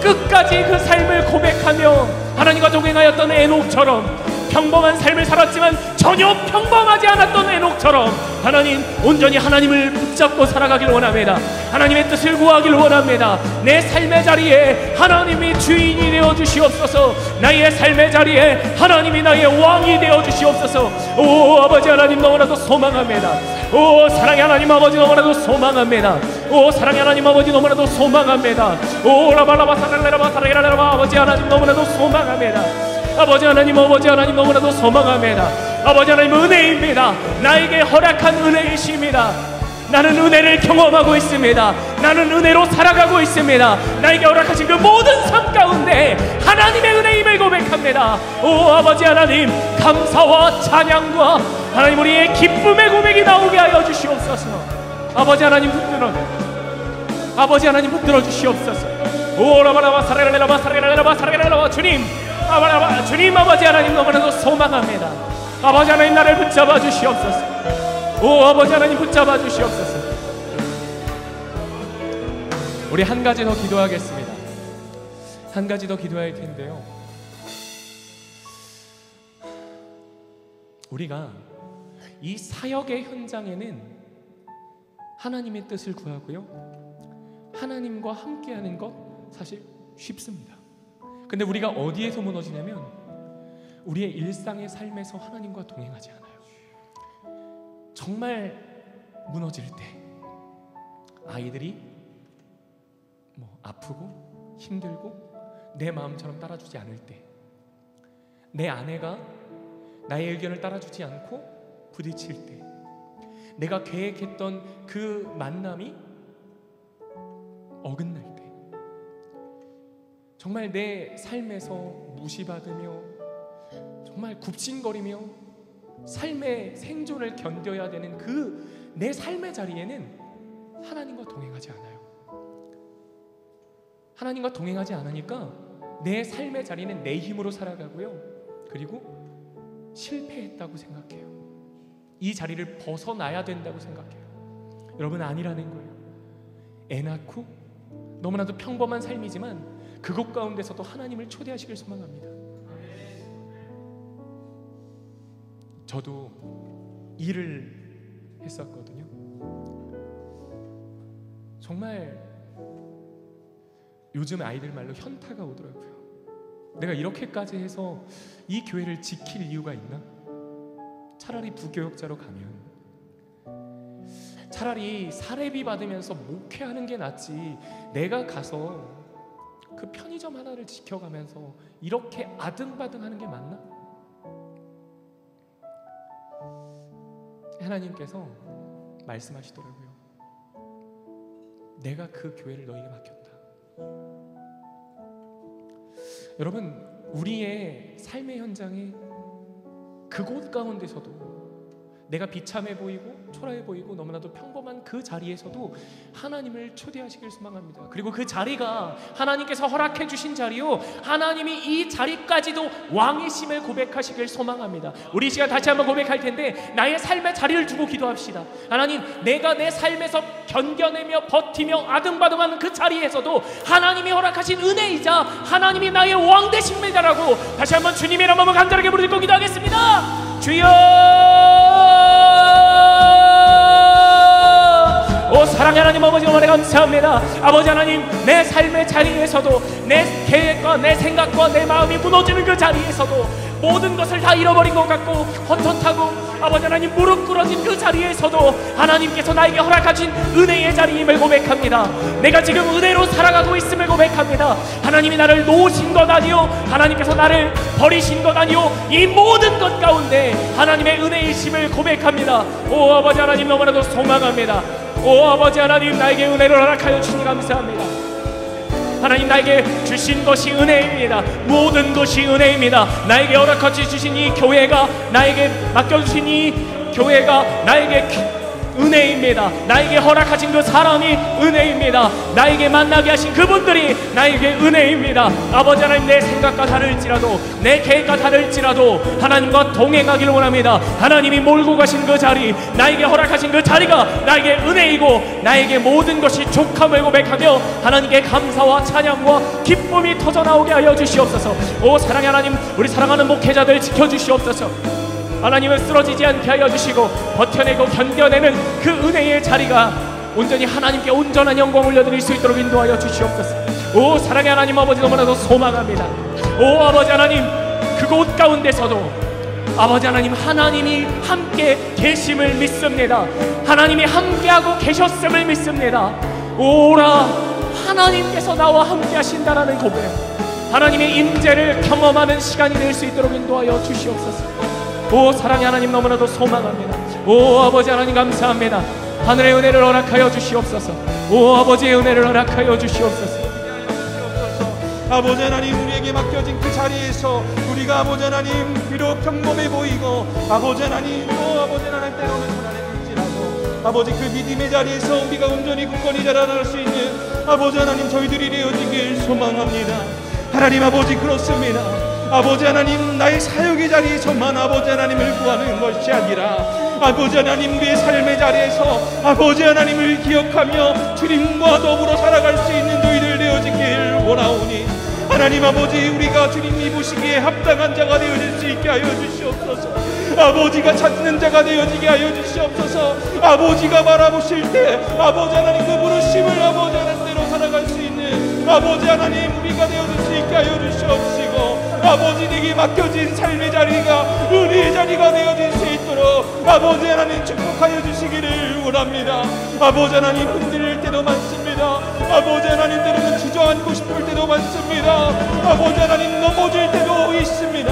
A: 끝까지 그 삶을 고백하며 하나님과 동행하였던 에녹처럼 평범한 삶을 살았지만 전혀 평범하지 않았던 에녹처럼 하나님 온전히 하나님을 붙잡고 살아가길 원합니다. 하나님의 뜻을 구하길 원합니다. 내 삶의 자리에 하나님이 주인이 되어 주시옵소서. 나의 삶의 자리에 하나님이 나의 왕이 되어 주시옵소서. 오 아버지 하나님, 너무나도 소망합니다. 오 사랑의 하나님 아버지, 너무나도 소망합니다. 오 사랑의 하나님 아버지, 너무나도 소망합니다. 오 라바라바 사랄레라바 사랄레라바 아버지 하나님, 너무나도 소망합니다. 아버지 하나님, 아버지 하나님, 너무나도 소망합니다. 아버지 하나님, 은혜입니다. 나에게 허락한 은혜이십니다. 나는 은혜를 경험하고 있습니다. 나는 은혜로 살아가고 있습니다. 나에게 허락하신 그 모든 삶 가운데 하나님의 은혜임을 고백합니다. 오 아버지 하나님, 감사와 찬양과 하나님 우리의 기쁨의 고백이 나오게 하여 주시옵소서. 아버지 하나님 붙들어, 아버지 하나님 붙들어 주시옵소서. 오 라바라바 사레라라바 사레라라바 사레라라바 주님, 아바라바 주님, 아버지 하나님 너무나도 소망합니다. 아버지 하나님, 나를 붙잡아 주시옵소서. 오 아버지 하나님, 붙잡아 주시옵소서. 우리 한 가지 더 기도하겠습니다. 한 가지 더 기도할 텐데요, 우리가 이 사역의 현장에는 하나님의 뜻을 구하고요, 하나님과 함께하는 것 사실 쉽습니다. 근데 우리가 어디에서 무너지냐면 우리의 일상의 삶에서 하나님과 동행하지 않아요. 정말 무너질 때, 아이들이 아프고 힘들고 내 마음처럼 따라주지 않을 때, 내 아내가 나의 의견을 따라주지 않고 부딪힐 때, 내가 계획했던 그 만남이 어긋날 때, 정말 내 삶에서 무시받으며 정말 굽신거리며 삶의 생존을 견뎌야 되는 그 내 삶의 자리에는 하나님과 동행하지 않아요. 하나님과 동행하지 않으니까 내 삶의 자리는 내 힘으로 살아가고요, 그리고 실패했다고 생각해요. 이 자리를 벗어나야 된다고 생각해요. 여러분, 아니라는 거예요. 애 낳고 너무나도 평범한 삶이지만 그것 가운데서도 하나님을 초대하시길 소망합니다. 저도 일을 했었거든요. 정말 요즘 아이들 말로 현타가 오더라고요. 내가 이렇게까지 해서 이 교회를 지킬 이유가 있나? 차라리 부교역자로 가면, 차라리 사례비 받으면서 목회하는 게 낫지, 내가 가서 그 편의점 하나를 지켜가면서 이렇게 아등바등하는 게 맞나? 하나님께서 말씀하시더라고요. 내가 그 교회를 너에게 맡겼다. 여러분, 우리의 삶의 현장에 그곳 가운데서도 내가 비참해 보이고 초라해 보이고 너무나도 평범한 그 자리에서도 하나님을 초대하시길 소망합니다. 그리고 그 자리가 하나님께서 허락해 주신 자리요, 하나님이 이 자리까지도 왕이심을 고백하시길 소망합니다. 우리 시간 다시 한번 고백할 텐데, 나의 삶의 자리를 두고 기도합시다. 하나님, 내가 내 삶에서 견뎌내며 버티며 아등바등하는 그 자리에서도 하나님이 허락하신 은혜이자 하나님이 나의 왕 되십니다라고 다시 한번 주님의 이름으로 간절하게 부르짖고 기도하겠습니다. 주여! 오 사랑의 하나님 아버지, 너무나 감사합니다. 아버지 하나님, 내 삶의 자리에서도 내 계획과 내 생각과 내 마음이 무너지는 그 자리에서도 모든 것을 다 잃어버린 것 같고 헛헛하고 아버지 하나님 무릎 꿇어진 그 자리에서도 하나님께서 나에게 허락하신 은혜의 자리임을 고백합니다. 내가 지금 은혜로 살아가고 있음을 고백합니다. 하나님이 나를 놓으신 것 아니요, 하나님께서 나를 버리신 것 아니요, 이 모든 것 가운데 하나님의 은혜이심을 고백합니다. 오 아버지 하나님, 너무나도 소망합니다. 오 아버지 하나님, 나에게 은혜를 허락하여 주시니 감사합니다. 하나님, 나에게 주신 것이 은혜입니다. 모든 것이 은혜입니다. 나에게 허락하여 주신 이 교회가, 나에게 맡겨주신 이 교회가 나에게 은혜입니다. 나에게 허락하신 그 사람이 은혜입니다. 나에게 만나게 하신 그분들이 나에게 은혜입니다. 아버지 하나님, 내 생각과 다를지라도, 내 계획과 다를지라도 하나님과 동행하기를 원합니다. 하나님이 몰고 가신 그 자리, 나에게 허락하신 그 자리가 나에게 은혜이고 나에게 모든 것이 족함을 고백하며 하나님께 감사와 찬양과 기쁨이 터져나오게 하여 주시옵소서. 오 사랑의 하나님, 우리 사랑하는 목회자들 지켜주시옵소서. 하나님은 쓰러지지 않게 하여 주시고 버텨내고 견뎌내는 그 은혜의 자리가 온전히 하나님께 온전한 영광을 올려드릴 수 있도록 인도하여 주시옵소서. 오 사랑의 하나님 아버지, 너무나도 소망합니다. 오 아버지 하나님, 그곳 가운데서도 아버지 하나님, 하나님이 함께 계심을 믿습니다. 하나님이 함께하고 계셨음을 믿습니다. 오라, 하나님께서 나와 함께 하신다라는 고백, 하나님의 임재를 경험하는 시간이 될 수 있도록 인도하여 주시옵소서. 오 사랑의 하나님, 너무나도 소망합니다. 오 아버지 하나님, 감사합니다. 하늘의 은혜를 허락하여 주시옵소서. 오 아버지의 은혜를 허락하여 주시옵소서.
B: 아버지 하나님, 우리에게 맡겨진 그 자리에서 우리가 아버지 하나님 비록 평범해 보이고 아버지 하나님 또 아버지 하나님 때로는 불안해질지라도 아버지 그 믿음의 자리에서 우리가 온전히 굳건히 자라날 수 있는 아버지 하나님 저희들이 되어지길 소망합니다. 하나님 아버지, 그렇습니다. 아버지 하나님, 나의 사역의 자리에서만 아버지 하나님을 구하는 것이 아니라 아버지 하나님, 우리의 삶의 자리에서 아버지 하나님을 기억하며 주님과 더불어 살아갈 수 있는 저희들 되어지길 원하오니 하나님 아버지, 우리가 주님이 보시기에 합당한 자가 되어질 수 있게 하여 주시옵소서. 아버지가 찾는 자가 되어지게 하여 주시옵소서. 아버지가 바라보실 때 아버지 하나님 그 부르심을 아버지 하나님대로 살아갈 수 있는 아버지 하나님 우리가 되어질 수 있게 하여 주시옵시고, 아버지에게 맡겨진 삶의 자리가 은혜의 자리가 되어질 수 있도록 아버지 하나님 축복하여 주시기를 원합니다. 아버지 하나님, 흔들릴 때도 많습니다. 아버지 하나님, 때로는 주저앉고 싶을 때도 많습니다. 아버지 하나님, 넘어질 때도 있습니다.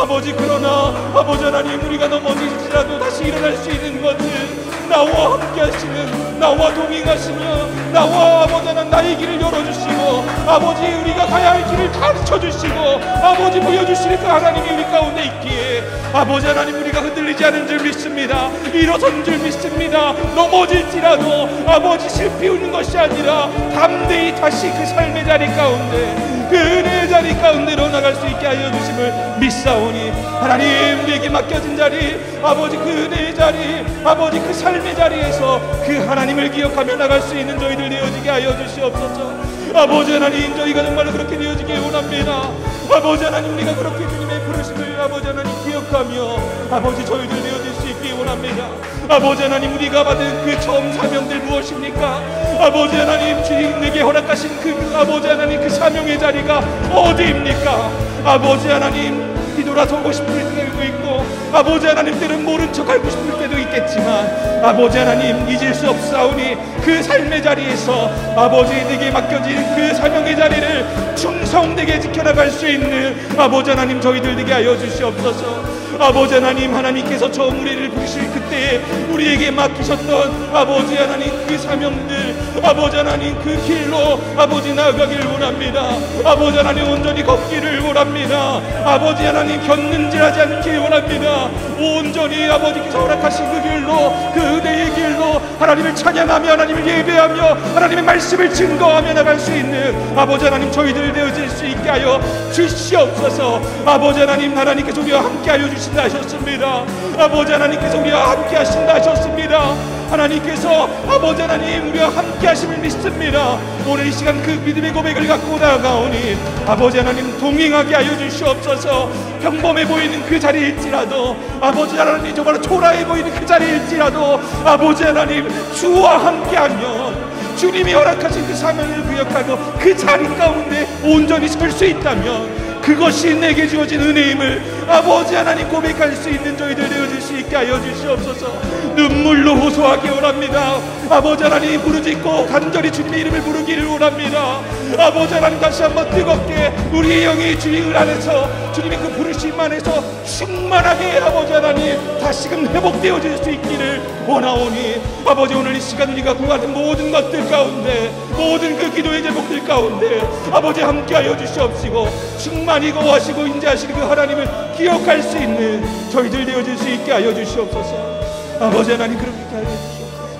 B: 아버지, 그러나 아버지 하나님, 우리가 넘어질지라도 다시 일어날 수 있는 것은 나와 함께 하시는, 나와 동행하시며 나와 아버지 하나님 나의 길을 열어주시고 아버지 우리가 가야 할 길을 가르쳐주시고 아버지 보여주시는 그 하나님이 우리 가운데 있기에 아버지 하나님, 우리가 흔들리지 않은 줄 믿습니다. 일어선 줄 믿습니다. 넘어질지라도 아버지 실패하는 것이 아니라 담대히 다시 그 삶의 자리 가운데, 그 은혜의 자리 가운데로 나갈 수 있게 하여 주심을 믿사오니 하나님, 우리에게 맡겨진 자리 아버지 그 은혜의 자리, 아버지 그 삶의 자리에서 그 하나님을 기억하며 나갈 수 있는 저희들 되어지게 하여 주시옵소서. 아버지 하나님, 저희가 정말로 그렇게 되어지길 원합니다. 아버지 하나님, 우리가 그렇게 주님의 부르심을 아버지 하나님 기억하며 아버지 저희들 되어질 수 있길 원합니다. 아버지 하나님, 우리가 받은 그 처음 사명들 무엇입니까? 아버지 하나님, 주님에게 허락하신 그 아버지 하나님 그 사명의 자리가 어디입니까? 아버지 하나님, 뒤돌아서고 싶을 때도 있고 아버지 하나님, 때는 모른 척 알고 싶을 때도 있겠지만 아버지 하나님, 잊을 수 없사오니 그 삶의 자리에서 아버지에게 맡겨진 그 사명의 자리를 충성되게 지켜나갈 수 있는 아버지 하나님 저희들 되게 하여 주시옵소서. 아버지 하나님, 하나님께서 처음 우리를 부르실 그때에 우리에게 맡기셨던 아버지 하나님 그 사명들, 아버지 하나님 그 길로 아버지 나아가기를 원합니다. 아버지 하나님, 온전히 걷기를 원합니다. 아버지 하나님, 곁는질하지 않기를 원합니다. 온전히 아버지께서 허락하신 그 길로, 그 은혜의 길로 하나님을 찬양하며 하나님을 예배하며 하나님의 말씀을 증거하며 나갈 수 있는 아버지 하나님 저희들 되어질 수 있게 하여 주시옵소서. 아버지 하나님, 하나님께서 우리와 함께 하여 주신다 하셨습니다. 아버지 하나님께서 우리와 함께 하신다 하셨습니다. 하나님께서 아버지 하나님 우리와 함께 하심을 믿습니다. 오늘 이 시간 그 믿음의 고백을 갖고 나아가오니 아버지 하나님 동행하게 하여 주시옵소서. 평범해 보이는 그 자리일지라도 아버지 하나님, 정말 초라해 보이는 그 자리일지라도 아버지 하나님 주와 함께하면, 주님이 허락하신 그 사명을 기억하고 그 자리 가운데 온전히 설 수 있다면 그것이 내게 주어진 은혜임을 아버지 하나님 고백할 수 있는 저희들 되어질 수 있게 하여 주시옵소서. 눈물로 호소하기 원합니다. 아버지 하나님, 부르짖고 간절히 주님의 이름을 부르기를 원합니다. 아버지 하나님, 다시 한번 뜨겁게 우리의 영이 주님을 안에서 주님의 그 부르심 안에서 충만하게 아버지 하나님 다시금 회복되어질 수 있기를 원하오니 아버지, 오늘 이 시간 우리가 구하는 모든 것들 가운데, 모든 그 기도의 제목들 가운데 아버지 함께하여 주시옵시고 충만히 거하시고 인자하시는 그 하나님을 기억할 수 있는 저희들 되어질 수 있게 하여 주시옵소서. 아버지 하나님, 그렇게 하여 주시옵소서.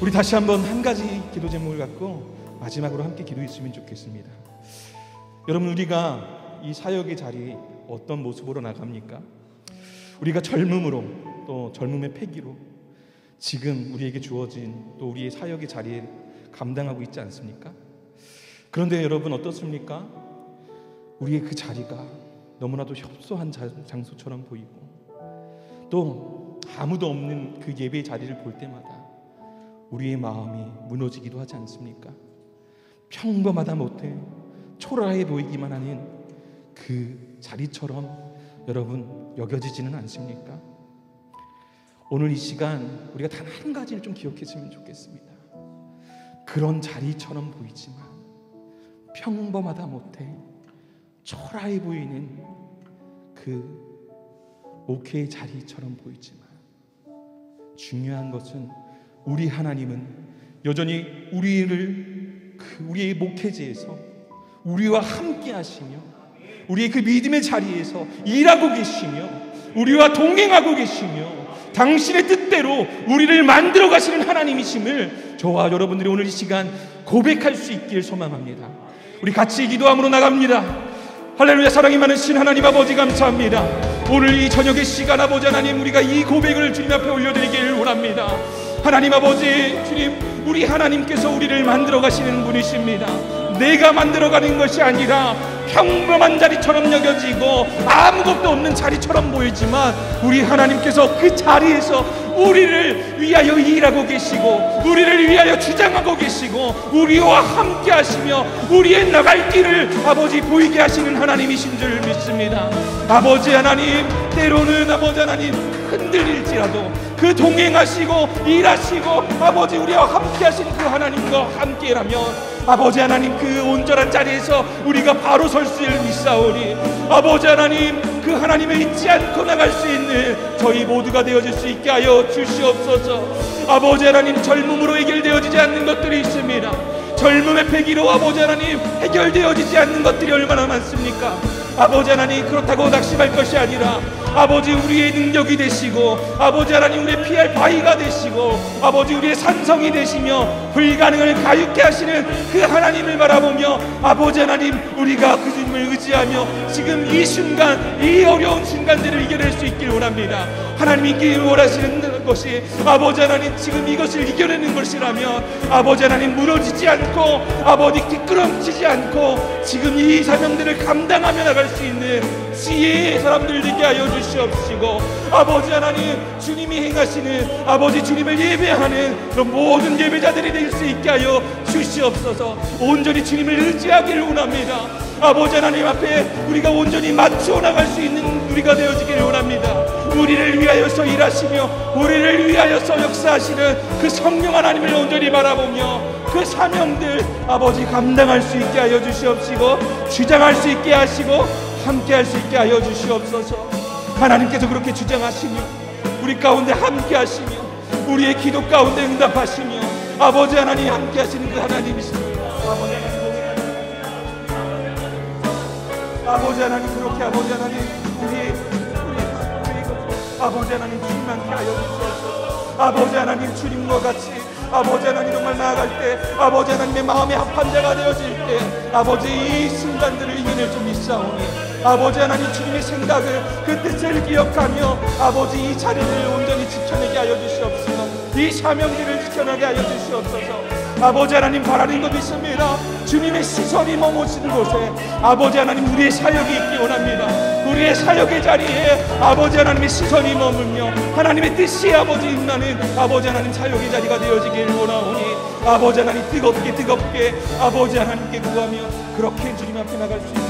B: 우리 다시 한번 한 가지 기도 제목을 갖고 마지막으로 함께 기도했으면 좋겠습니다. 여러분, 우리가 이 사역의 자리 어떤 모습으로 나갑니까? 우리가 젊음으로, 또 젊음의 패기로 지금 우리에게 주어진 또 우리의 사역의 자리에 감당하고 있지 않습니까? 그런데 여러분 어떻습니까? 우리의 그 자리가 너무나도 협소한 장소처럼 보이고, 또 아무도 없는 그 예배의 자리를 볼 때마다 우리의 마음이 무너지기도 하지 않습니까? 평범하다 못해 초라해 보이기만 하는 그 자리처럼 여러분 여겨지지는 않습니까? 오늘 이 시간 우리가 단 한 가지를 좀 기억했으면 좋겠습니다. 그런 자리처럼 보이지만 평범하다 못해 초라해 보이는 그 목회의 자리처럼 보이지만 중요한 것은 우리 하나님은 여전히 우리의 목회지에서 우리와 함께 하시며 우리의 그 믿음의 자리에서 일하고 계시며 우리와 동행하고 계시며 당신의 뜻대로 우리를 만들어 가시는 하나님이심을 저와 여러분들이 오늘 이 시간 고백할 수 있기를 소망합니다. 우리 같이 기도함으로 나갑니다. 할렐루야. 사랑이 많으신 하나님 아버지, 감사합니다. 오늘 이 저녁의 시간 아버지 하나님, 우리가 이 고백을 주님 앞에 올려드리기를 원합니다. 하나님 아버지, 주님, 우리 하나님께서 우리를 만들어 가시는 분이십니다. 내가 만들어가는 것이 아니라 평범한 자리처럼 여겨지고 아무것도 없는 자리처럼 보이지만 우리 하나님께서 그 자리에서 우리를 위하여 일하고 계시고 우리를 위하여 주장하고 계시고 우리와 함께 하시며 우리의 나갈 길을 아버지 보이게 하시는 하나님이신 줄 믿습니다. 아버지 하나님, 때로는 아버지 하나님 흔들릴지라도 그 동행하시고 일하시고 아버지 우리와 함께 하시는 그 하나님과 함께라면 아버지 하나님, 그 온전한 자리에서 우리가 바로 설 수를 믿사오니 아버지 하나님, 그 하나님을 잊지 않고 나갈 수 있는 저희 모두가 되어질 수 있게 하여 주시옵소서. 아버지 하나님, 젊음으로 해결되어지지 않는 것들이 있습니다. 젊음의 패기로 아버지 하나님 해결되어지지 않는 것들이 얼마나 많습니까? 아버지 하나님, 그렇다고 낙심할 것이 아니라 아버지 우리의 능력이 되시고 아버지 하나님 우리의 피할 바위가 되시고 아버지 우리의 산성이 되시며 불가능을 가볍게 하시는 그 하나님을 바라보며 아버지 하나님, 우리가 그 주님을 의지하며 지금 이 순간, 이 어려운 순간들을 이겨낼 수 있길 원합니다. 하나님이 원하시는 것이 아버지 하나님 지금 이것을 이겨내는 것이라면 아버지 하나님 무너지지 않고 아버지 뒷걸음치지 않고 지금 이 사명들을 감당하며 나갈 수 있는 지혜의 사람들 되게 하여 주시옵시고 아버지 하나님, 주님이 행하시는 아버지 주님을 예배하는 그런 모든 예배자들이 될 수 있게 하여 주시옵소서. 온전히 주님을 의지하기를 원합니다. 아버지 하나님 앞에 우리가 온전히 맞추어 나갈 수 있는 우리가 되어지기를 원합니다. 우리를 위하여서 일하시며 우리를 위하여서 역사하시는 그 성령 하나님을 온전히 바라보며 그 사명들 아버지 감당할 수 있게 하여 주시옵시고 주장할 수 있게 하시고 함께 할 수 있게 하여 주시옵소서. 하나님께서 그렇게 주장하시며 우리 가운데 함께 하시며 우리의 기도 가운데 응답하시며 아버지 하나님 함께 하시는 그 하나님이십니다. 아버지 하나님, 그렇게 아버지 하나님 우리의 아버지 하나님 주님 함께 하여 주시옵소서. 아버지 하나님, 주님과 같이 아버지 하나님 정말 나아갈 때 아버지 하나님의 마음에 합한 자가 되어질 때 아버지 이 순간들을 이겨낼 줄 믿사오니 아버지 하나님 주님의 생각을 그 뜻을 기억하며 아버지 이 자리를 온전히 지켜내게 하여 주시옵소서. 이 사명들을 지켜내게 하여 주시옵소서. 아버지 하나님, 바라는 것 있습니다. 주님의 시선이 머무시는 곳에 아버지 하나님 우리의 사역이 있기 원합니다. 우리의 사역의 자리에 아버지 하나님의 시선이 머물며 하나님의 뜻이 아버지 임나는 아버지 하나님 사역의 자리가 되어지길 원하오니 아버지 하나님 뜨겁게 아버지 하나님께 구하며 그렇게 주님 앞에 나갈 수 있는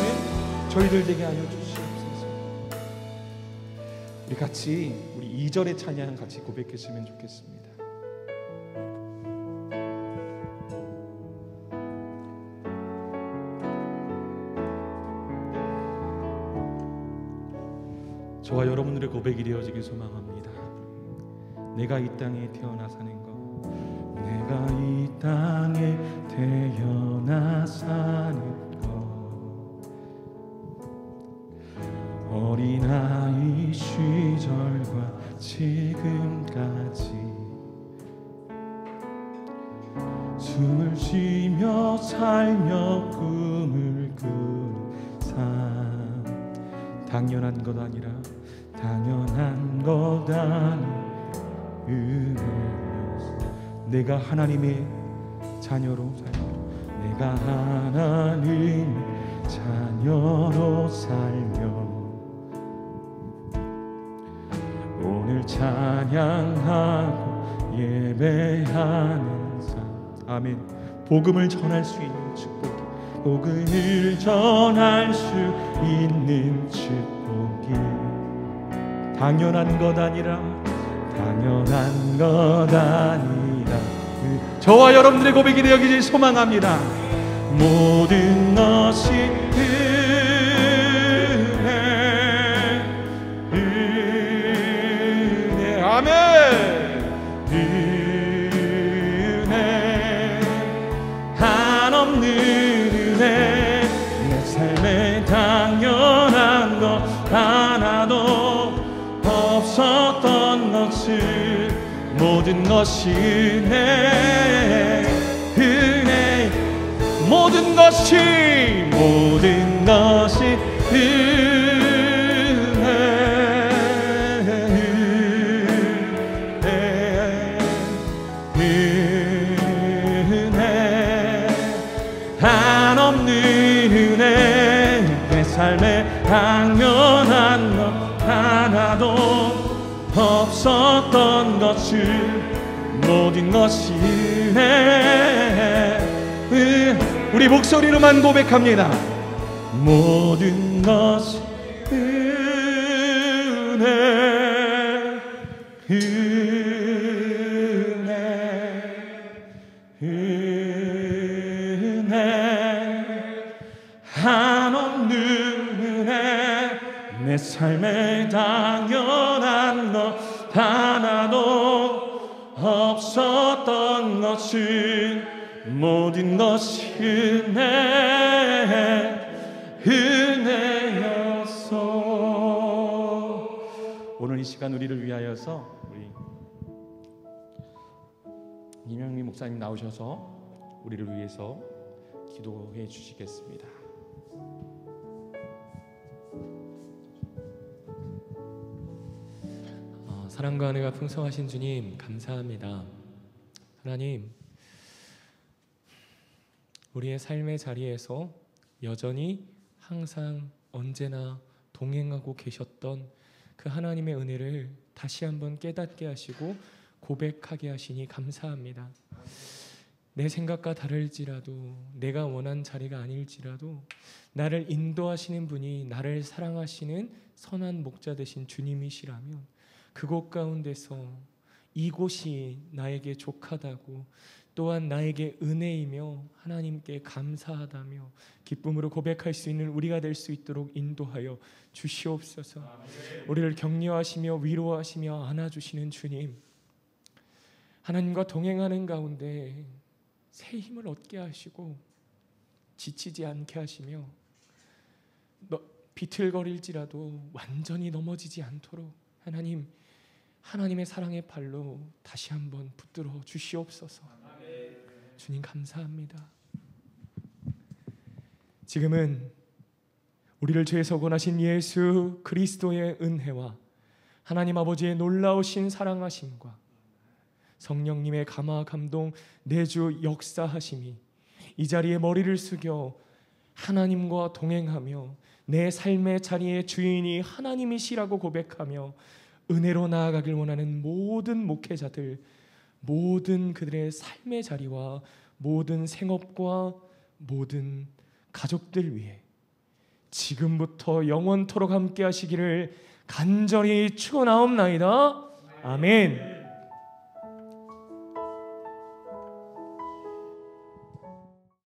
B: 저희들 되게 하여 주시옵소서. 우리 같이 우리 2절의 찬양 같이 고백했으면 좋겠습니다. 저와 여러분들의 고백이 되어지길 소망합니다. 내가 이 땅에 태어나 사는 것, 내가 이 땅에 태어나 사는 것, 어린아이 시절과 지금까지 숨을 쉬며 살며 꿈을 꾸는 삶. 당연한 것 아니라 당연한 것 아닌 은혜였어. 내가 하나님의 자녀로 내가 하나님 자녀로 살며 오늘 찬양하고 예배하는 삶. 아멘. 복음을 전할 수 있는 축복, 복음을 전할 수 있는 축복이 당연한 것 아니라 당연한 것 아니라 저와 여러분들의 고백이 되어지길 소망합니다. 모든 것이 은혜, 아멘. 은혜, 한없는 은혜, 내 삶에 당연한 것 하나도 없었던 것을 모든 것이 은혜, 은혜, 모든 것이 은혜, 한없는 은혜, 내 삶에 당연한 것 하나도 없었던 것을 모든 것이 은혜. 우리 목소리로만 고백합니다. 모든 것이 은혜, 은혜, 은혜, 한없는 은혜, 내 삶에 당연한 것 하나도 없었던 것은 모든 것이 은혜였어. 오늘 이 시간 우리를 위하여서 우리 이명리 목사님 나오셔서 우리를 위해서 기도해 주시겠습니다.
A: 사랑과 은혜가 풍성하신 주님 감사합니다. 하나님, 우리의 삶의 자리에서 여전히 항상 언제나 동행하고 계셨던 그 하나님의 은혜를 다시 한번 깨닫게 하시고 고백하게 하시니 감사합니다. 내 생각과 다를지라도, 내가 원한 자리가 아닐지라도 나를 인도하시는 분이 나를 사랑하시는 선한 목자 되신 주님이시라면 그곳 가운데서 이곳이 나에게 족하다고, 또한 나에게 은혜이며 하나님께 감사하다며 기쁨으로 고백할 수 있는 우리가 될 수 있도록 인도하여 주시옵소서. 우리를 격려하시며 위로하시며 안아주시는 주님, 하나님과 동행하는 가운데 새 힘을 얻게 하시고 지치지 않게 하시며 비틀거릴지라도 완전히 넘어지지 않도록 하나님의 사랑의 팔로 다시 한번 붙들어 주시옵소서. 주님 감사합니다. 지금은 우리를 죄에서 구원하신 예수 그리스도의 은혜와 하나님 아버지의 놀라우신 사랑하심과 성령님의 감화 감동 내주 역사하심이 이 자리에 머리를 숙여 하나님과 동행하며 내 삶의 자리의 주인이 하나님이시라고 고백하며 은혜로 나아가길 원하는 모든 목회자들, 모든 그들의 삶의 자리와 모든 생업과 모든 가족들 위해 지금부터 영원토록 함께 하시기를 간절히 축원하옵나이다. 아멘.